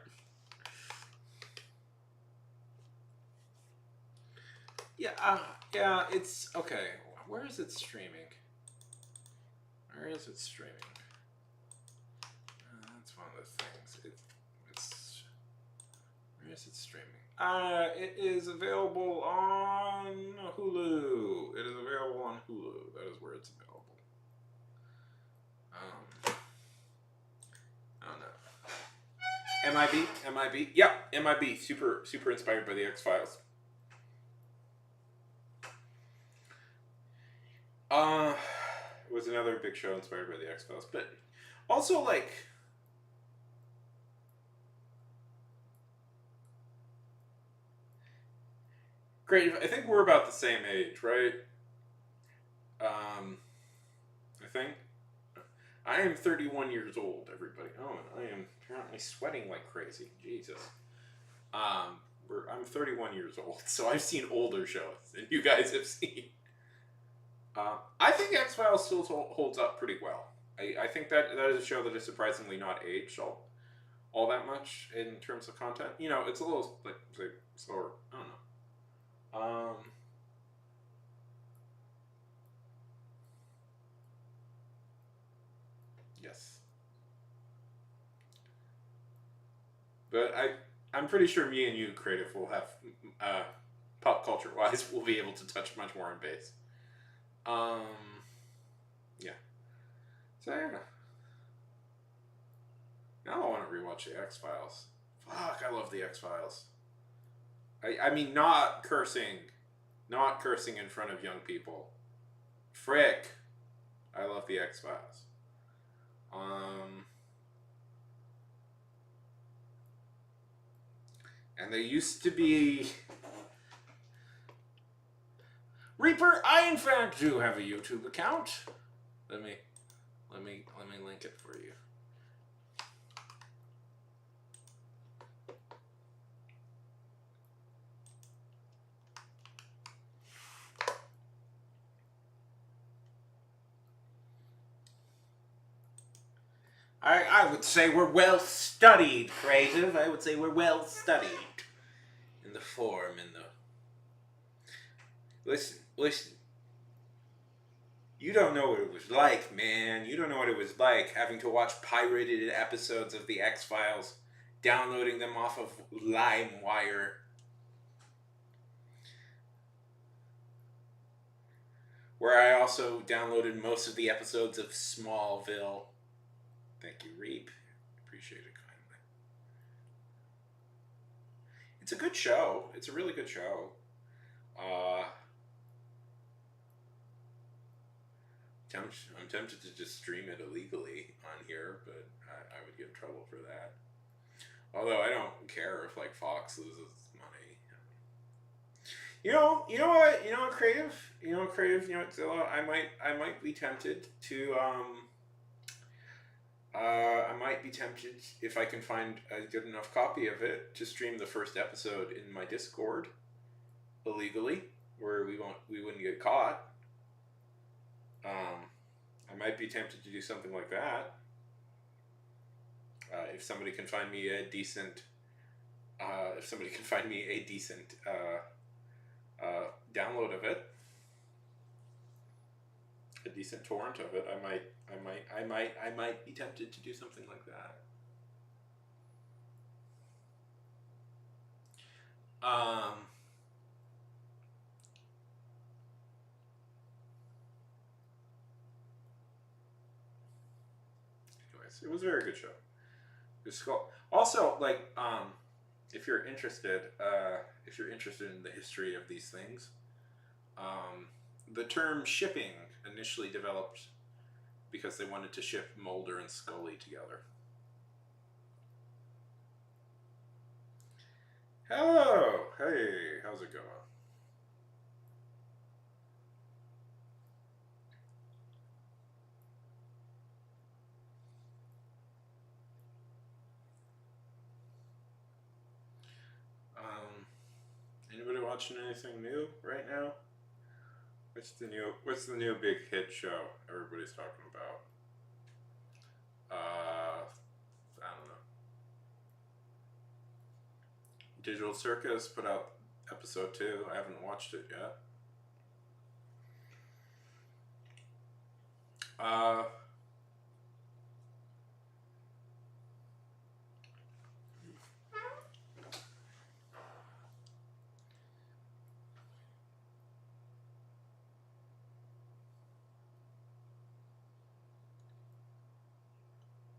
Yeah, it's... Okay, where is it streaming? Where is it streaming? Where is it streaming? It is available on Hulu. It is available on Hulu. That is where it's available. I don't know. MIB? Yeah, MIB. Super inspired by the X-Files. It was another big show inspired by the X-Files, but also like great. I think we're about the same age, right? I think I am 31 years old. Everybody, oh, and I am apparently sweating like crazy. Jesus. I'm 31 years old, so I've seen older shows than you guys have seen. I think X-Files still holds up pretty well. I think that is a show that is surprisingly not aged all that much in terms of content. You know, it's a little like slower. I don't know. Yes, but I'm pretty sure me and you, creative, will have pop culture wise, we'll be able to touch much more on base. Yeah. So yeah. Now I want to rewatch the X-Files. Fuck, I love the X-Files. I mean, not cursing in front of young people. Frick, I love the X-Files. And there used to be Reaper. I in fact do have a YouTube account. Let me link it for you. I would say we're well studied, creative. I would say we're well studied in the form, in the. Listen. You don't know what it was like, man. You don't know what it was like having to watch pirated episodes of the X-Files, downloading them off of LimeWire. Where I also downloaded most of the episodes of Smallville. Thank you, Reap. Appreciate it kindly. It's a good show. It's a really good show. I'm tempted to just stream it illegally on here, but I would get in trouble for that. Although I don't care if like Fox loses money. You know what, creative. Zilla. I might be tempted to I might be tempted, if I can find a good enough copy of it, to stream the first episode in my Discord illegally, where we wouldn't get caught. I might be tempted to do something like that. If somebody can find me a decent, download of it, a decent torrent of it, I might be tempted to do something like that. Anyways, it was a very good show. Also, like, if you're interested in the history of these things, the term shipping initially developed because they wanted to ship Mulder and Scully together. Hello! Hey, how's it going? Anybody watching anything new right now? What's the new big hit show everybody's talking about? I don't know. Digital Circus put out episode 2. I haven't watched it yet.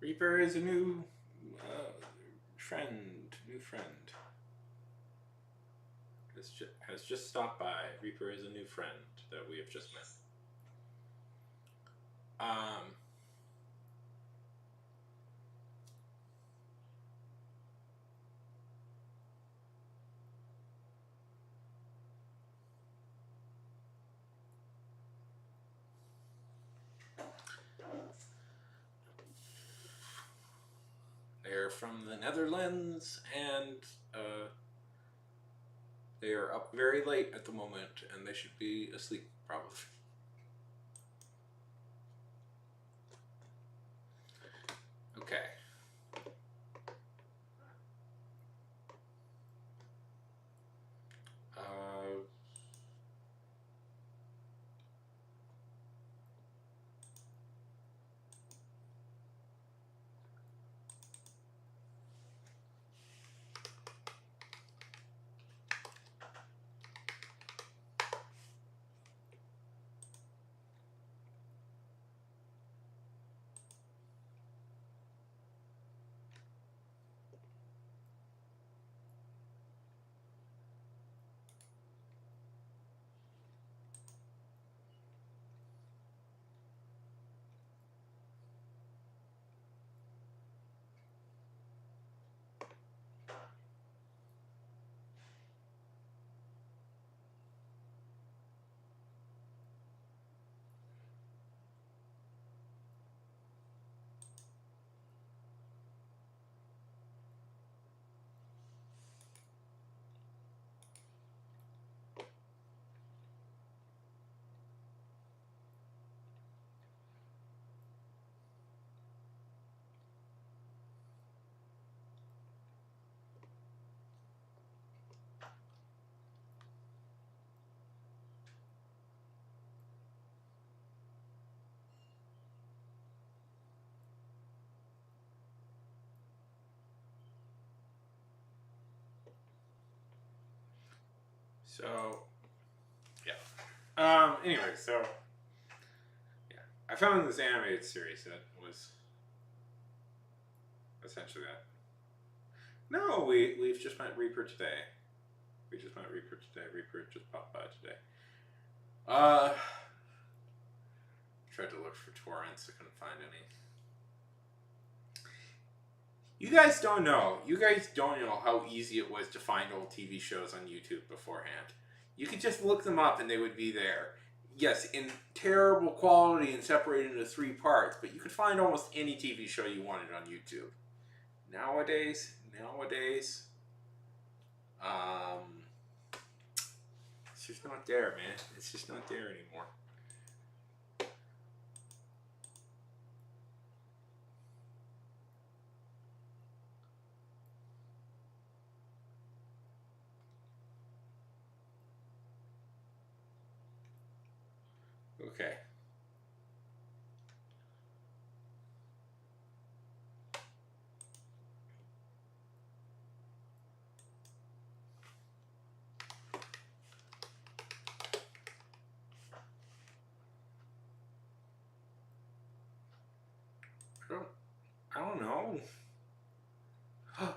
Reaper is a new friend. New friend. Has just stopped by. Reaper is a new friend that we have just met. They're from the Netherlands, and they are up very late at the moment, and they should be asleep, probably. Okay. So, yeah. Anyway, so yeah, I found this animated series that was essentially that. No, we've just met Reaper today. We just met Reaper today. Reaper just popped by today. Tried to look for torrents. I couldn't find any. You guys don't know. You guys don't know how easy it was to find old TV shows on YouTube beforehand. You could just look them up and they would be there. Yes, in terrible quality and separated into 3 parts, but you could find almost any TV show you wanted on YouTube. Nowadays, it's just not there, man. It's just not there anymore. Okay. I don't know. No,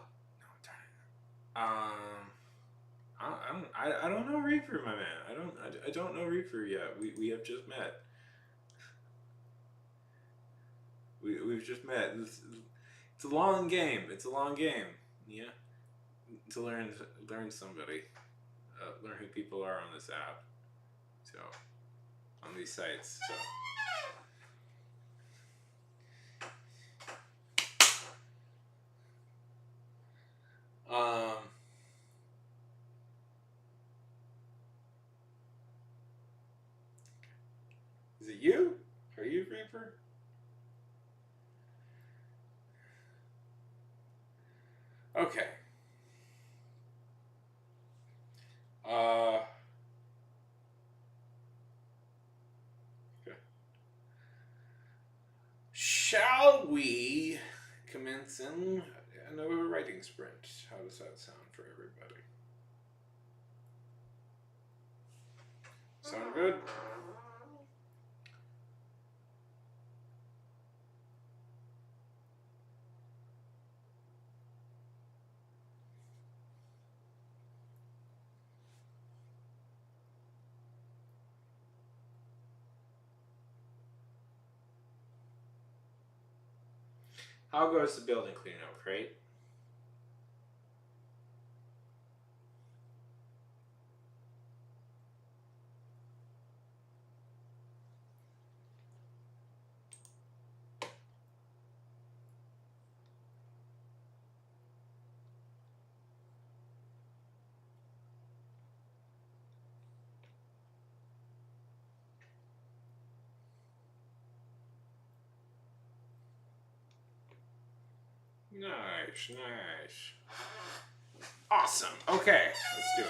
I don't know Reaper, my man. I don't know Reaper yet. We have just met. We've just met. It's a long game. It's a long game. Yeah. To learn somebody, learn who people are on this app. So on these sites. So. Is it you? Are you Reaper? Okay. Okay. Shall we commence in another writing sprint? How does that sound for everybody? Sound good? How goes the building cleanup, Crate? Nice, nice. Awesome. Okay, let's do it.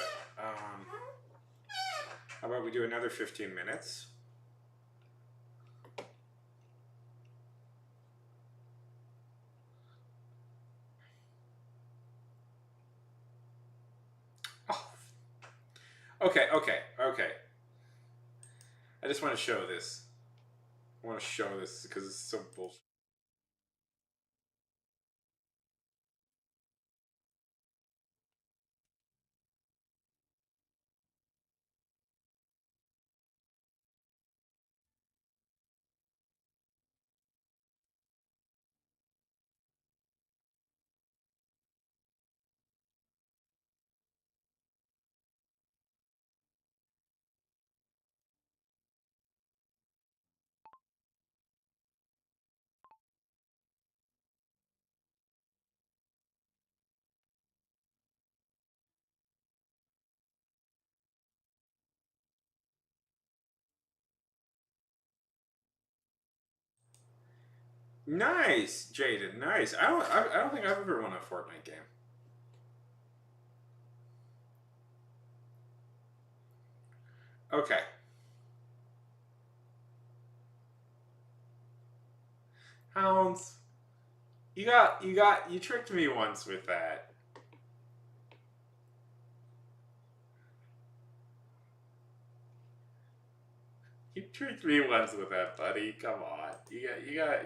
How about we do another 15 minutes? Oh. Okay, okay, okay. I just want to show this. I want to show this because it's so bullshit. Nice, Jaden. Nice. I don't think I've ever won a Fortnite game. Okay. Hounds. You tricked me once with that. You tricked me once with that, buddy. Come on. You gotta.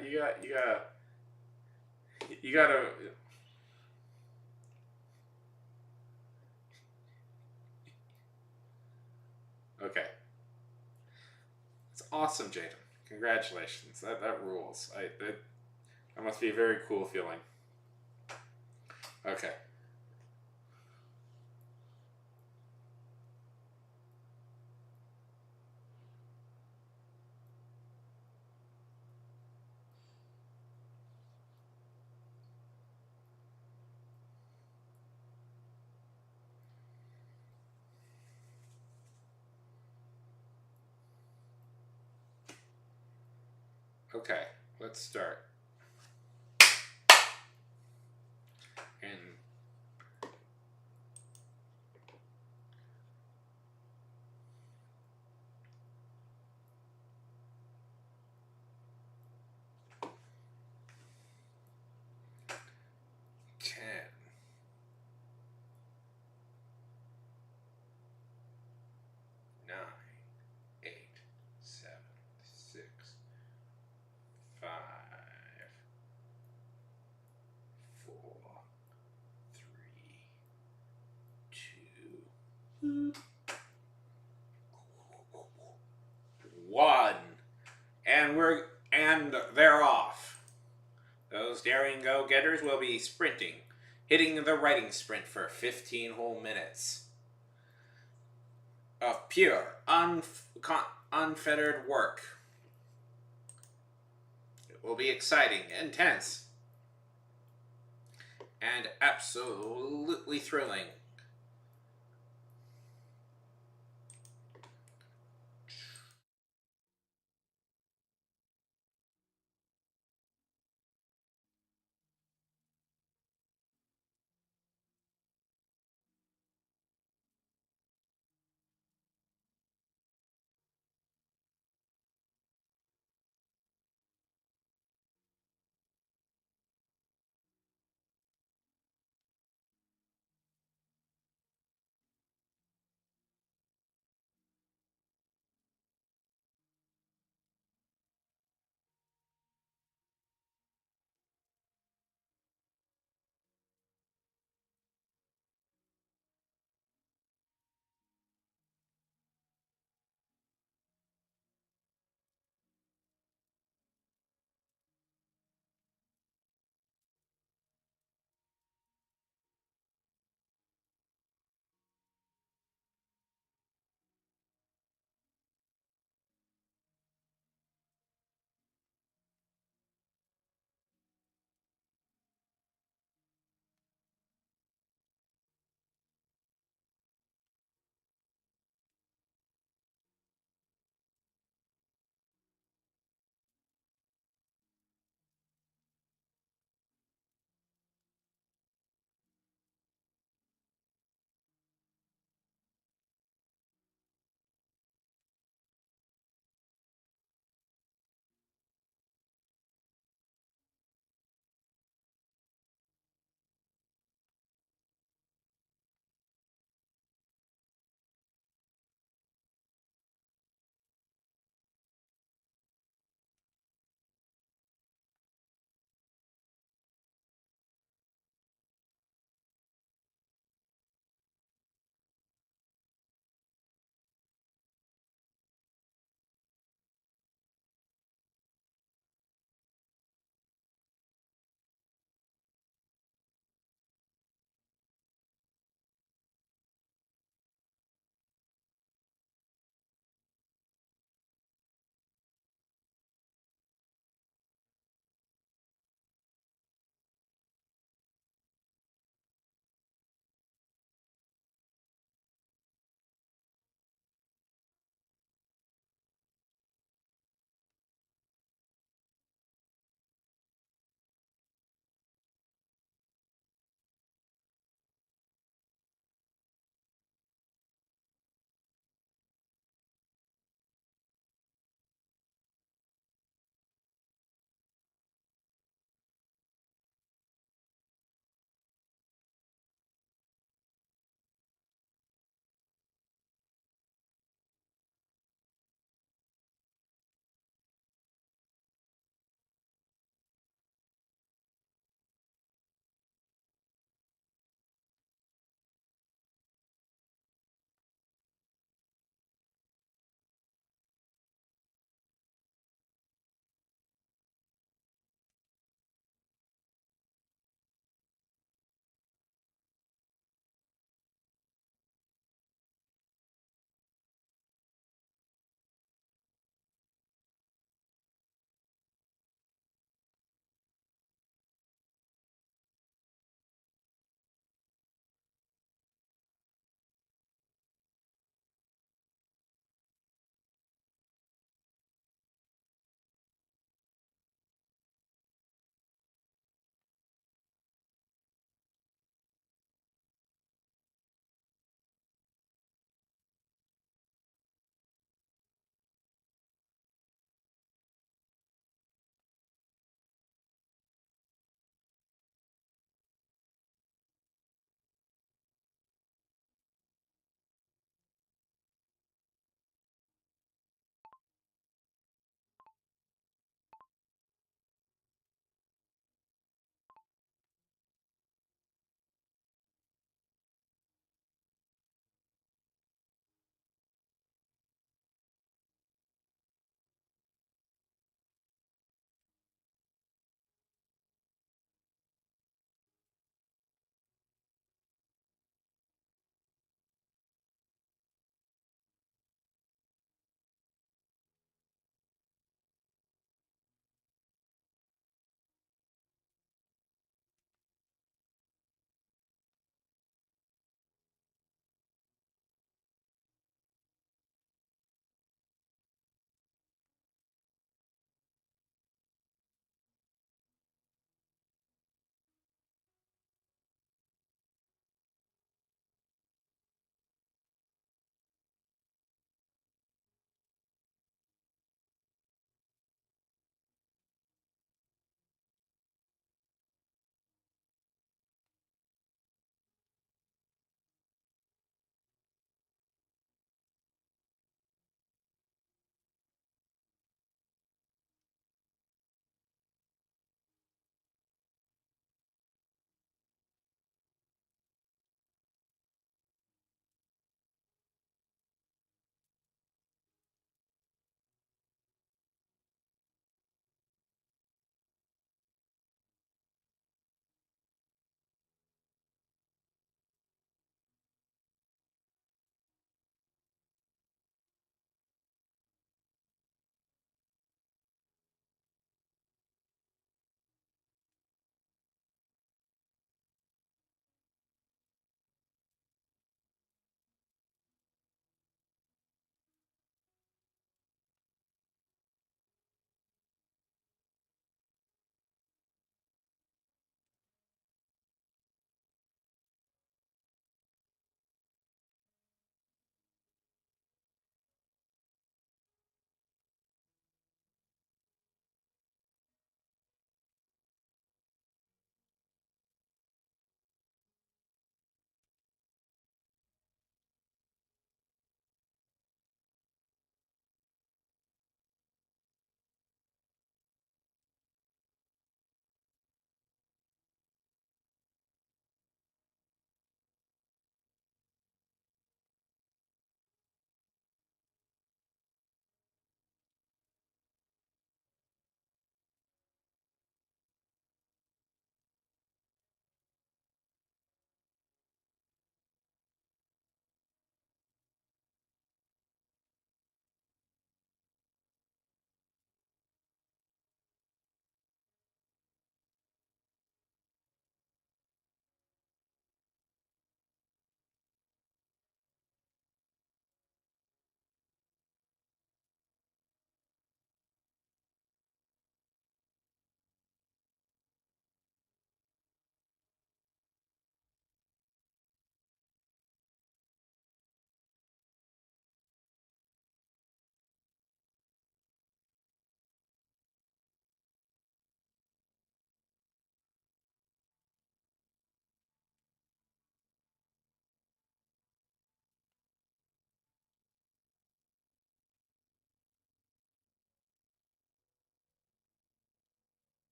Okay. It's awesome, Jaden. Congratulations. That rules. That must be a very cool feeling. Okay. Okay. Let's start. And 10, 9, 8, 7, 6, 5, 4, 3, 2, 1. And they're off. Those daring go-getters will be sprinting, hitting the writing sprint for 15 whole minutes of pure, unfettered work. It will be exciting, intense, and absolutely thrilling.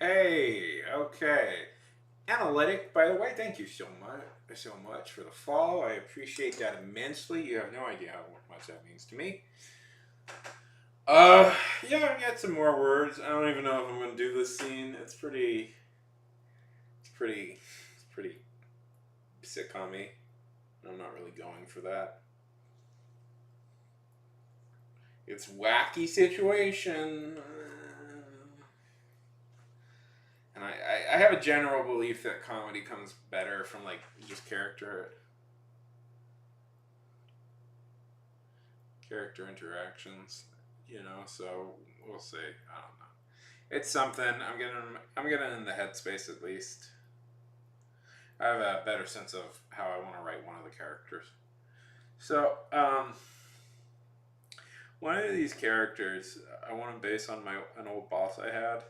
Hey, okay. Analytic, by the way, thank you so much for the follow. I appreciate that immensely. You have no idea how much that means to me. Uh, yeah, I got some more words. I don't even know if I'm gonna do this scene. It's pretty sitcom-y. I'm not really going for that. It's wacky situation. And I have a general belief that comedy comes better from like just character interactions, you know. So we'll see. I don't know. It's something. I'm getting in the headspace at least. I have a better sense of how I want to write one of the characters. So one of these characters I want to base on an old boss I had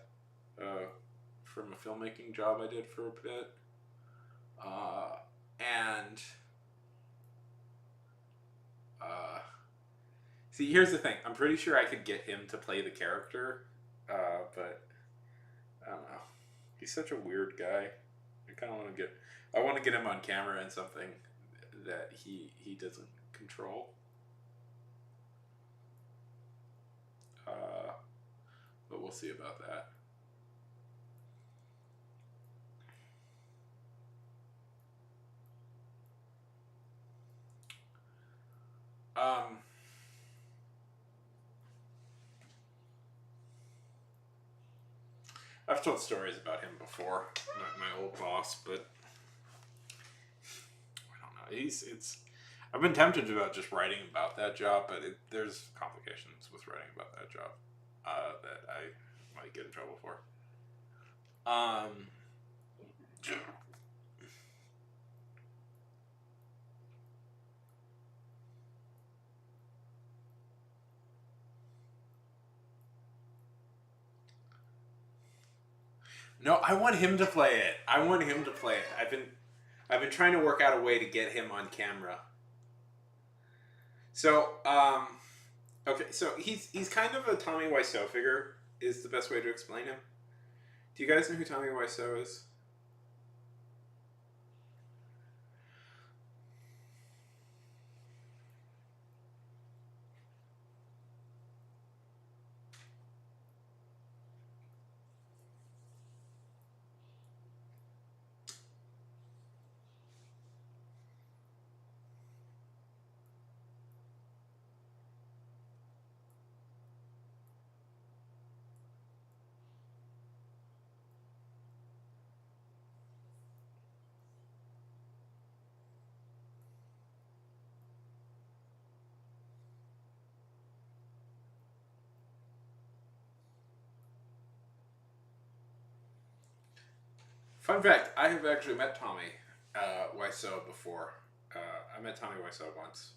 from a filmmaking job I did for a bit, and uh, see, here's the thing. I'm pretty sure I could get him to play the character, but I don't know. He's such a weird guy. I kind of want to get. I want to get him on camera in something that he doesn't control. Uh, but we'll see about that. Um, I've told stories about him before, my old boss, but I don't know. It's. I've been tempted about just writing about that job, but there's complications with writing about that job that I might get in trouble for. Um, no, I want him to play it. I want him to play it. I've been trying to work out a way to get him on camera. So, okay, so he's kind of a Tommy Wiseau figure. Is the best way to explain him. Do you guys know who Tommy Wiseau is? Fun fact: I have actually met Tommy Wiseau before. I met Tommy Wiseau once.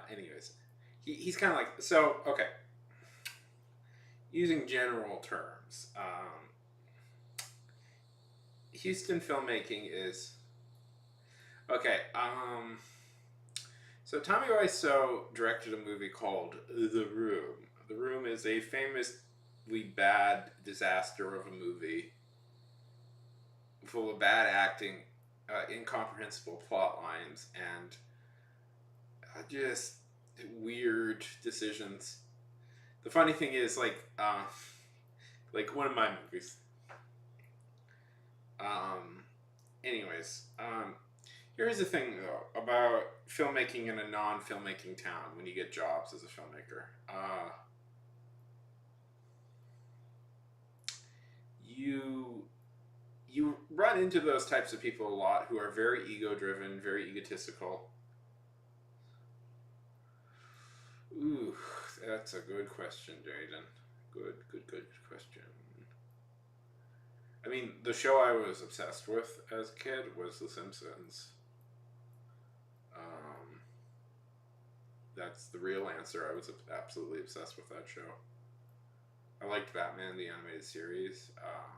Anyways, he's kind of like so. Okay, using general terms, Houston filmmaking is okay. So Tommy Wiseau directed a movie called The Room. The Room is a famously bad disaster of a movie, full of bad acting, incomprehensible plot lines, and just weird decisions. The funny thing is, like one of my movies. Um, anyways, here's the thing though about filmmaking in a non-filmmaking town when you get jobs as a filmmaker. You you run into those types of people a lot who are very ego-driven, very egotistical. Ooh, that's a good question, Jaden. Good question. I mean, the show I was obsessed with as a kid was The Simpsons. Um, that's the real answer. I was absolutely obsessed with that show. I liked Batman the animated series. Uh,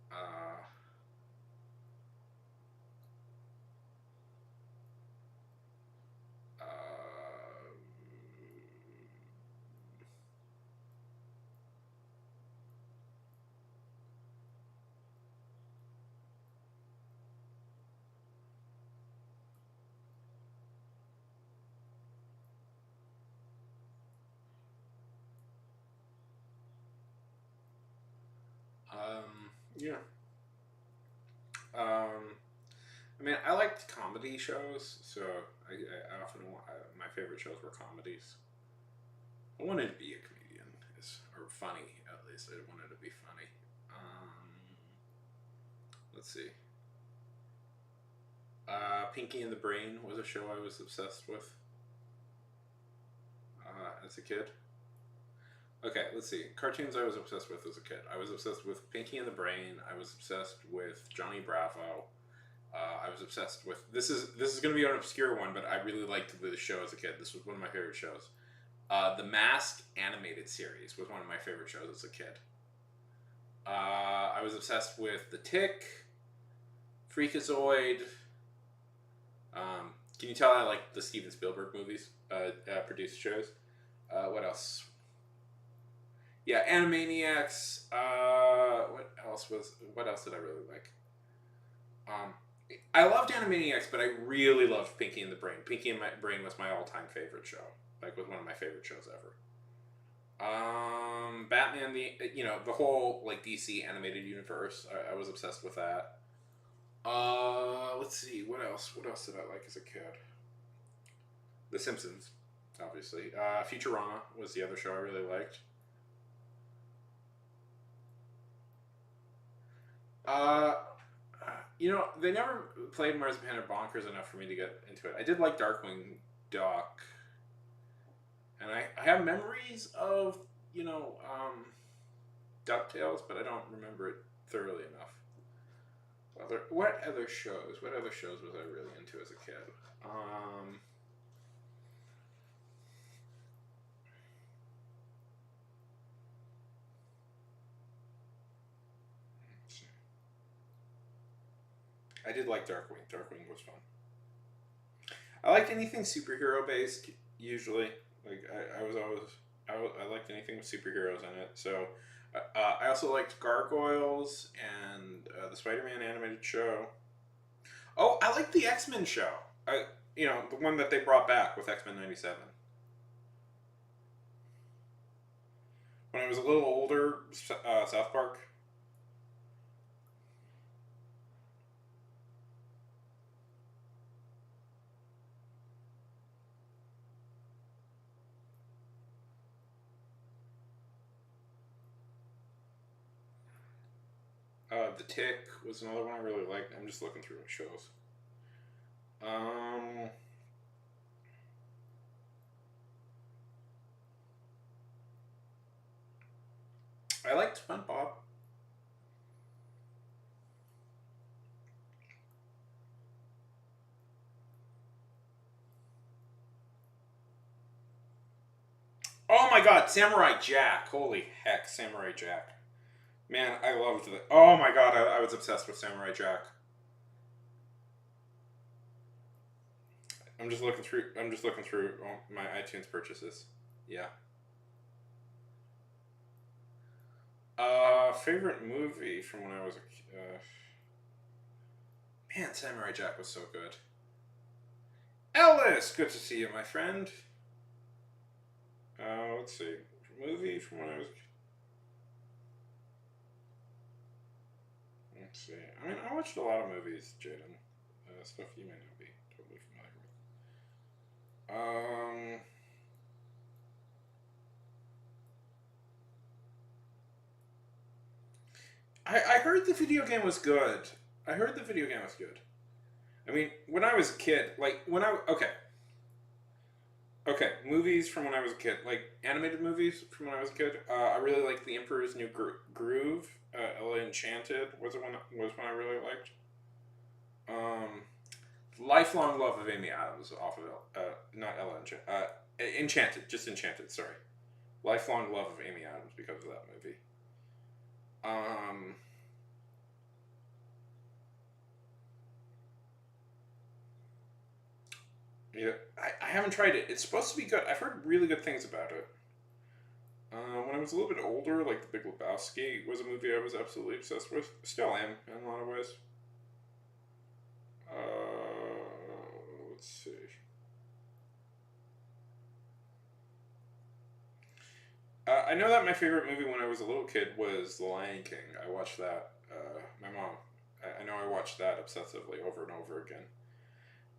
uh, Yeah. Um, I mean, I liked comedy shows, so I often my favorite shows were comedies. I wanted to be a comedian, or funny at least. I wanted to be funny. Let's see. Pinky and the Brain was a show I was obsessed with as a kid. Okay, let's see. Cartoons I was obsessed with as a kid. I was obsessed with Pinky and the Brain. I was obsessed with Johnny Bravo. I was obsessed with this is going to be an obscure one, but I really liked the show as a kid. This was one of my favorite shows. The Mask animated series was one of my favorite shows as a kid. I was obsessed with The Tick, Freakazoid. Can you tell I like the Steven Spielberg movies, produced shows? What else? Yeah, Animaniacs. What else did I really like? I loved Animaniacs, but I really loved Pinky and the Brain. Pinky and Brain was my all-time favorite show. Like, was one of my favorite shows ever. Batman, the whole like DC animated universe. I was obsessed with that. Let's see, what else? What else did I like as a kid? The Simpsons, obviously. Futurama was the other show I really liked. Uh, they never played Marzipan or Bonkers enough for me to get into it. I did like Darkwing Duck, and I have memories of DuckTales, but I don't remember it thoroughly enough. What other shows? What other shows was I really into as a kid? I did like Darkwing. Darkwing was fun. I liked anything superhero based. Usually, like I was always I liked anything with superheroes in it. So I also liked Gargoyles and the Spider-Man animated show. Oh, I liked the X-Men show. The one that they brought back with X-Men '97. When I was a little older, South Park. The Tick was another one I really liked. I'm just looking through shows. Um, I liked SpongeBob. Oh my God, Samurai Jack! Holy heck, Samurai Jack! Man, I loved it. Oh my God, I was obsessed with Samurai Jack. I'm just looking through. I'm just looking through my iTunes purchases. Yeah. Favorite movie from when I was a man. Samurai Jack was so good. Ellis, good to see you, my friend. Let's see. Movie from when I was. Let's see. I mean, I watched a lot of movies, Jaden. Stuff you may not be totally familiar with. I heard the video game was good. I heard the video game was good. I mean, when I was a kid, like okay, movies from when I was a kid, like animated movies from when I was a kid. I really liked The Emperor's New Groove. Ella Enchanted was one I really liked. Um, Lifelong Love of Amy Adams off of not Ella Enchanted. Enchanted, just Enchanted. Sorry, Lifelong Love of Amy Adams because of that movie. Um, yeah, I haven't tried it. It's supposed to be good. I've heard really good things about it. When I was a little bit older, like The Big Lebowski was a movie I was absolutely obsessed with. Still am in a lot of ways. Let's see. I know that my favorite movie when I was a little kid was The Lion King. I watched that my mom. I know I watched that obsessively over and over again.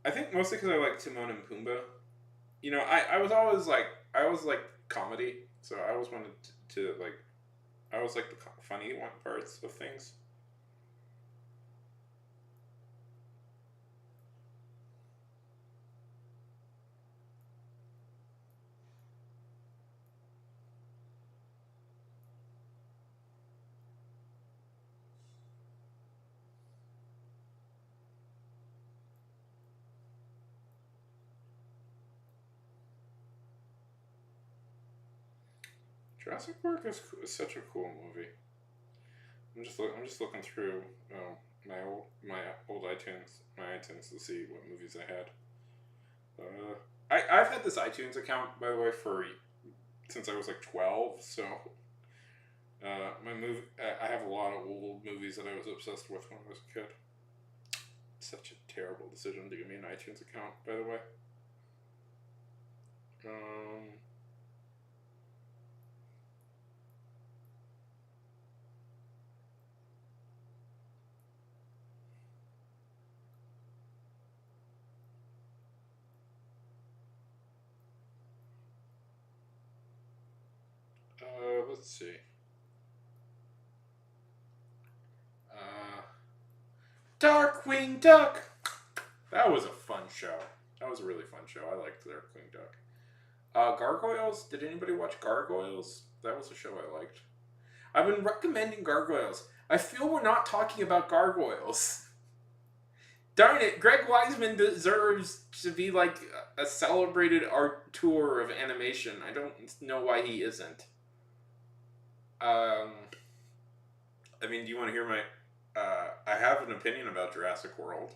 I think mostly because I like Timon and Pumbaa. You know, I was always like, I always like comedy, so I always wanted to like, I always like the funny one parts of things. Jurassic Park is such a cool movie. I'm just looking through my old iTunes to see what movies I had. I've had this iTunes account, by the way, for since I was like 12. So I have a lot of old movies that I was obsessed with when I was a kid. Such a terrible decision to give me an iTunes account, by the way. Um, let's see. Uh, Darkwing Duck. That was a fun show. That was a really fun show. I liked Darkwing Duck. Gargoyles. Did anybody watch Gargoyles? That was a show I liked. I've been recommending Gargoyles. I feel we're not talking about Gargoyles. Darn it, Greg Weisman deserves to be like a celebrated art tour of animation. I don't know why he isn't. I mean, do you want to hear my... I have an opinion about Jurassic World.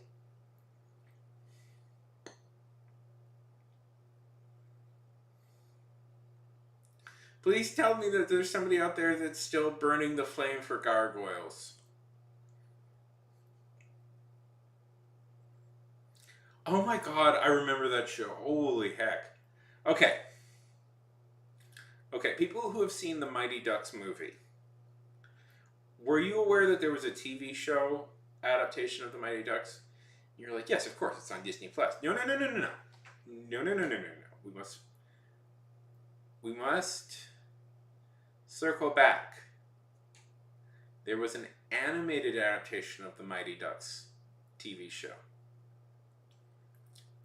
Please tell me that there's somebody out there that's still burning the flame for Gargoyles. Oh my god, I remember that show. Holy heck. Okay. Okay, people who have seen the Mighty Ducks movie, were you aware that there was a TV show adaptation of the Mighty Ducks? And you're like, yes, of course, it's on Disney Plus. No, no, no, no, no, no. No, no, no, no, no, no. We must circle back. There was an animated adaptation of the Mighty Ducks TV show.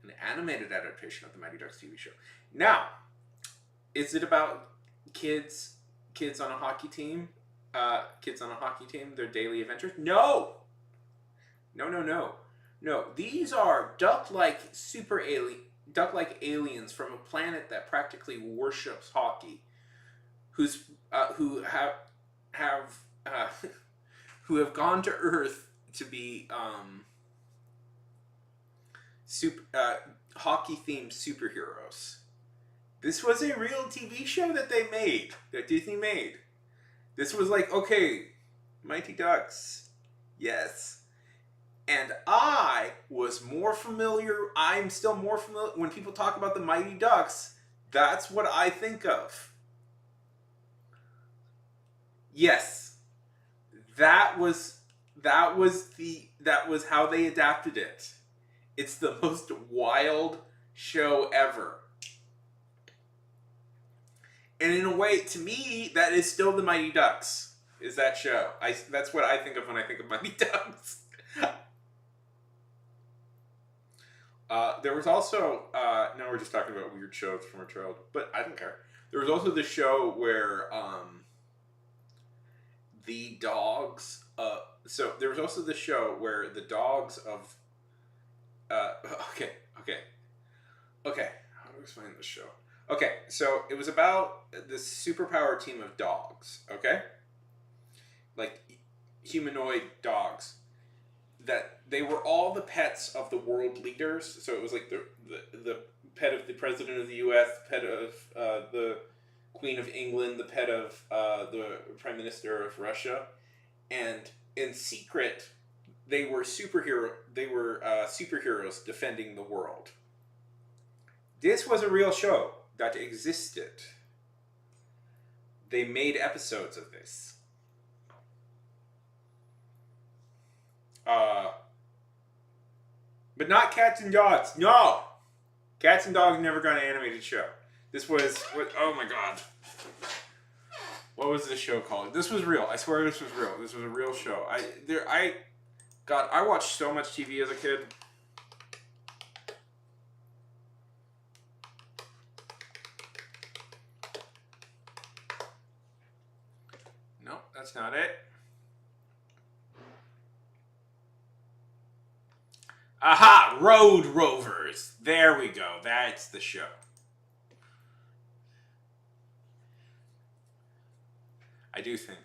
An animated adaptation of the Mighty Ducks TV show. Now, is it about kids on a hockey team? Kids on a hockey team, their daily adventures? No! No. These are duck-like aliens from a planet that practically worships hockey, who have gone to Earth to be hockey-themed superheroes. This was a real TV show that Disney made. This was like, okay, Mighty Ducks, yes. And I'm still more familiar, when people talk about the Mighty Ducks, that's what I think of. Yes. That was how they adapted it. It's the most wild show ever. And in a way, to me, that is still the Mighty Ducks, is that show. That's what I think of when I think of Mighty Ducks. There was also, now we're just talking about weird shows from our childhood, but I don't care. There was also the show where the dogs, so there was also the show where the dogs of, okay, how do I explain this show? Okay, so it was about this superpower team of dogs, okay? Like humanoid dogs. That they were all the pets of the world leaders. So it was like the pet of the president of the U.S., the pet of the Queen of England, the pet of the Prime Minister of Russia. And in secret, they were superheroes defending the world. This was a real show that existed. They made episodes of this. Uh, but not Cats and Dogs. No, Cats and Dogs never got an animated show. This was what? Oh my god. What was this show called? This was real. I swear this was real. This was a real show. God, I watched so much TV as a kid. No, that's not it. Aha! Road Rovers. There we go. That's the show. I do think.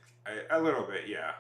A little bit, yeah.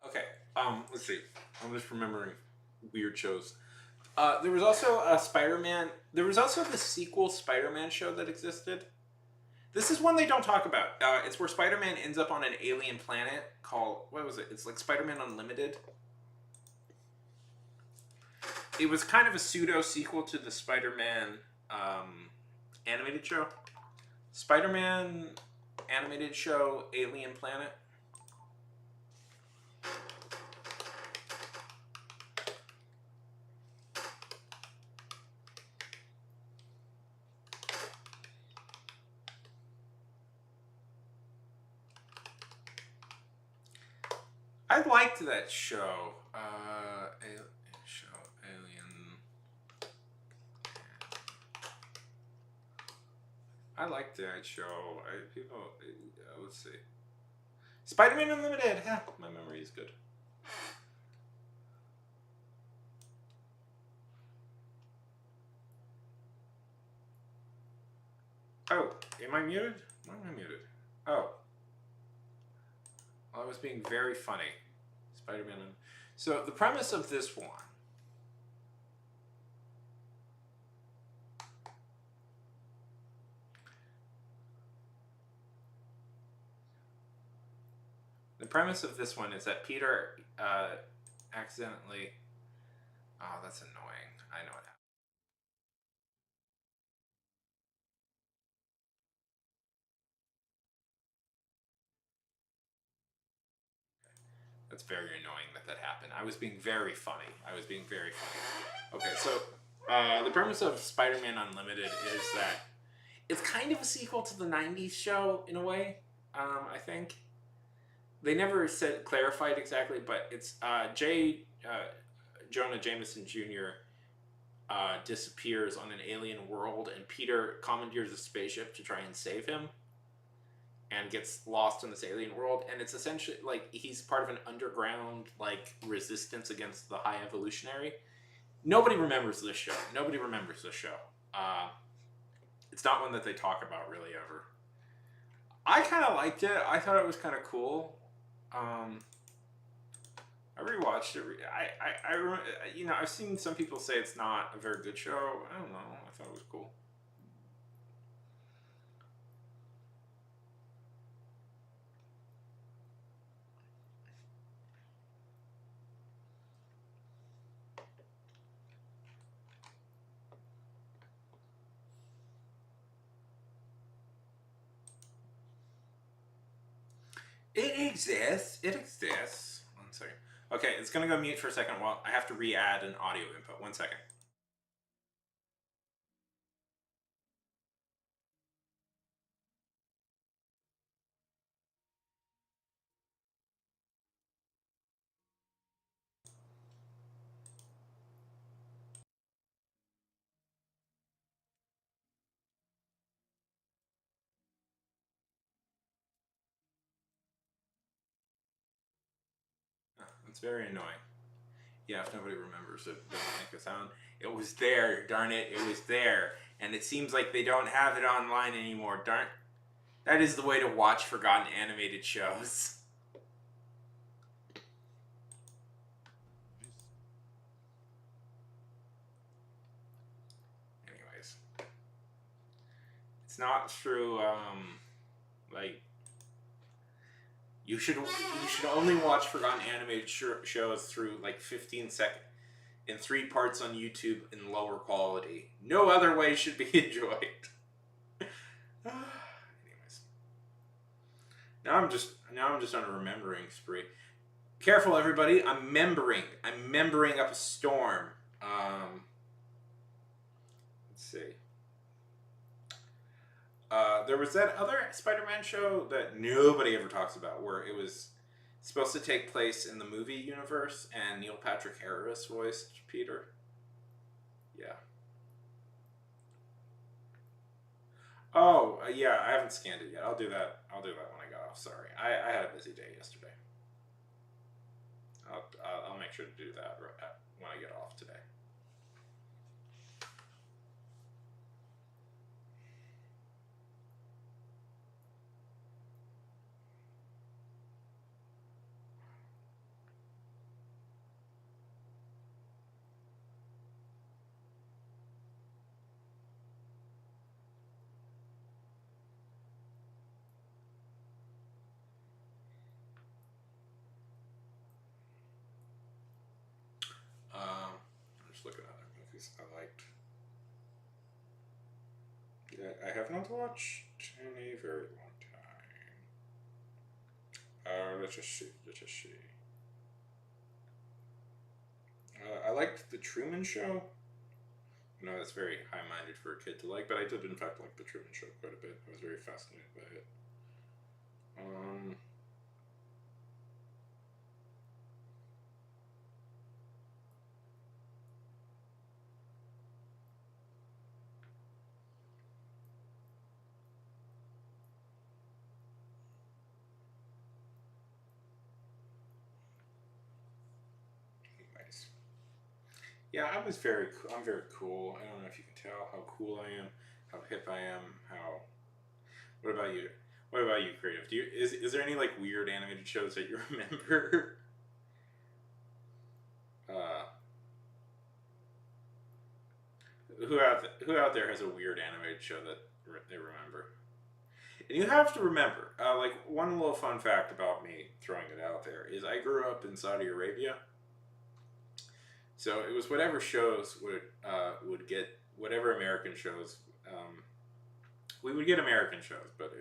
Okay. Let's see. I'm just remembering weird shows. There was also a Spider-Man. There was also the sequel Spider-Man show that existed. This is one they don't talk about. It's where Spider-Man ends up on an alien planet called, what was it? It's like Spider-Man Unlimited. It was kind of a pseudo sequel to the Spider-Man animated show. Spider-Man animated show Alien Planet. I liked that show. Alien. I liked that show. Let's see. Spider-Man Unlimited. Yeah, my memory is good. Oh, am I muted? Why am I muted? Oh. Well, I was being very funny. Spider-Man. So the premise of this one. The premise of this one is that Peter accidentally. Oh, that's annoying. I know what happened. That's very annoying that that happened. I was being very funny. I was being very funny. Okay, so the premise of Spider-Man Unlimited is that it's kind of a sequel to the '90s show in a way. I think they never said clarified exactly, but it's Jonah Jameson Jr. Disappears on an alien world, and Peter commandeers a spaceship to try and save him, and gets lost in this alien world. And it's essentially like he's part of an underground like resistance against the High Evolutionary. Nobody remembers this show. Nobody remembers this show. It's not one that they talk about really ever. I kind of liked it. I thought it was kind of cool. I rewatched it. I've seen some people say it's not a very good show. I don't know. I thought it was cool. It exists. It exists. One second. Okay, it's gonna go mute for a second while I have to re-add an audio input. 1 second. It's very annoying. Yeah, if nobody remembers it, doesn't make a sound. It was there, darn it, it was there. And it seems like they don't have it online anymore, darn. That is the way to watch forgotten animated shows. Anyways, it's not through, like, you should only watch forgotten animated shows through, like, 15 seconds in 3 parts on YouTube in lower quality. No other way should be enjoyed. Anyways, now I'm just on a remembering spree. Careful, everybody! I'm membering up a storm. Let's see. There was that other Spider-Man show that nobody ever talks about, where it was supposed to take place in the movie universe, and Neil Patrick Harris voiced Peter. Yeah. Oh, yeah. I haven't scanned it yet. I'll do that. I'll do that when I get off. Sorry, I had a busy day yesterday. I'll make sure to do that when I get off today. I'm just looking at other movies I liked. Yeah, I have not watched in a very long time. Let's just see. Let's just see. I liked The Truman Show. No, that's very high-minded for a kid to like, but I did in fact like The Truman Show quite a bit. I was very fascinated by it. Um, Anyways, yeah, I'm very cool. I don't know if you can tell how cool I am, how hip I am, how. What about you? What about you, creative? Is there any like weird animated shows that you remember? uh, who out there has a weird animated show that they remember? And you have to remember, like one little fun fact about me, throwing it out there, is I grew up in Saudi Arabia, so it was whatever shows would get whatever American shows. We would get American shows, but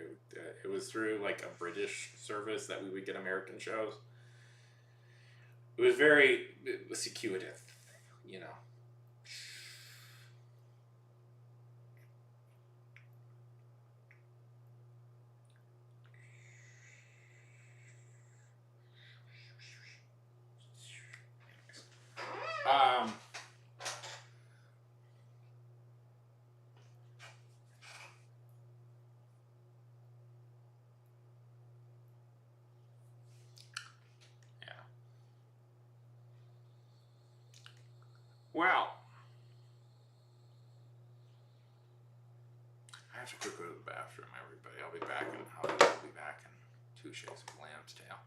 it was through like a British service that we would get American shows. It was very circuitous, you know. Um, yeah. Well, I have to quick go to the bathroom, everybody. I'll be back in 2 shakes of lamb's tail.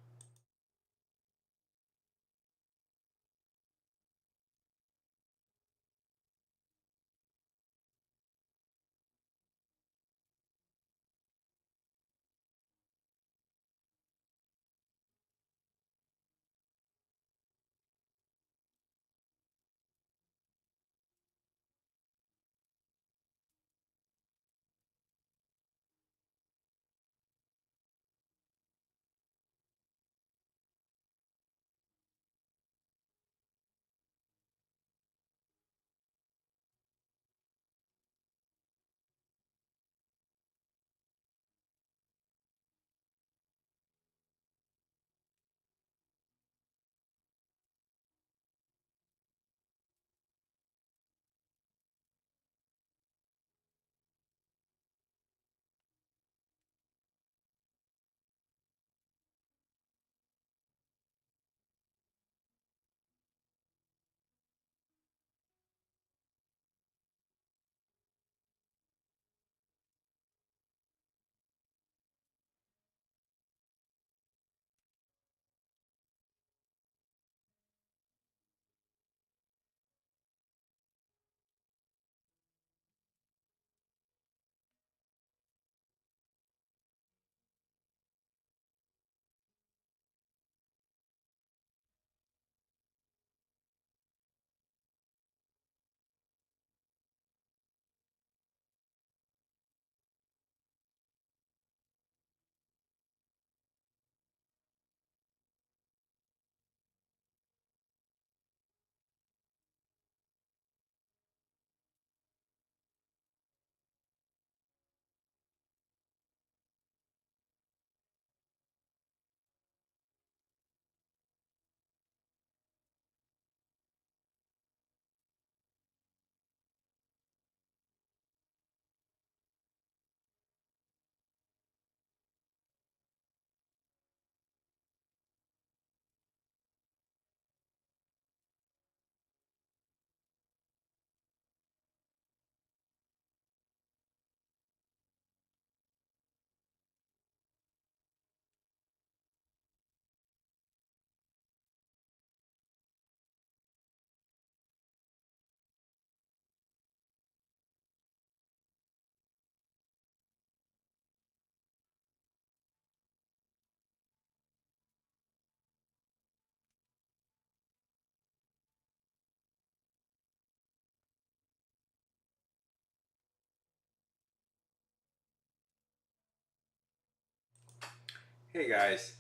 Hey guys.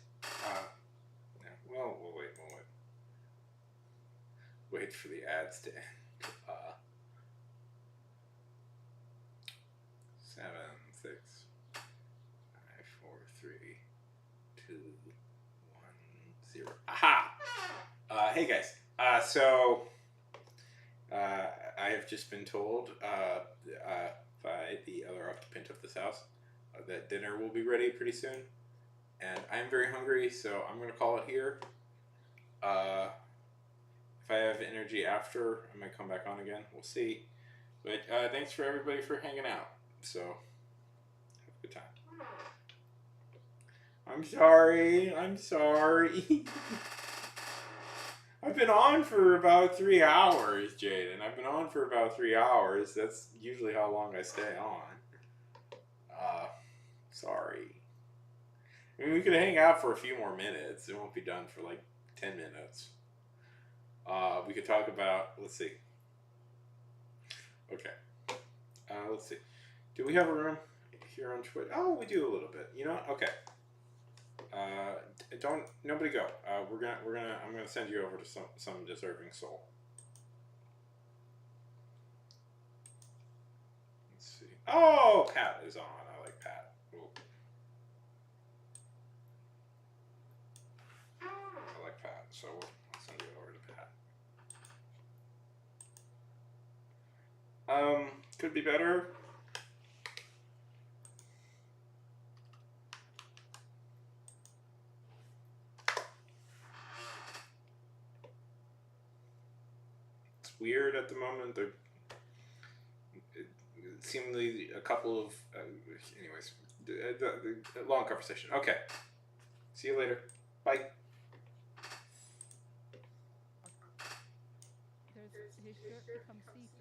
Well, we'll wait. Wait for the ads to end. 7, 6, 5, 4, 3, 2, 1, 0. Aha! Hey guys. I have just been told by the other occupant of this house that dinner will be ready pretty soon, and I'm very hungry, so I'm gonna call it here. If I have energy after, I might come back on again. We'll see. But thanks for everybody for hanging out. So have a good time. I'm sorry. I've been on for about 3 hours, Jaden. I've been on for about 3 hours. That's usually how long I stay on. Sorry. I mean, we could hang out for a few more minutes. It won't be done for like 10 minutes. We could talk about, let's see. Okay. Let's see. Do we have a room here on Twitch? Oh, we do a little bit. You know what? Okay. Nobody go. I'm gonna send you over to some deserving soul. Let's see. Oh, Pat is on. I like Pat. Ooh. I like Pat, so we'll send you over to Pat. Could be better. It's weird at the moment. Seemingly a couple of anyways, the long conversation. Okay, see you later. Bye. His shirt becomes see-through.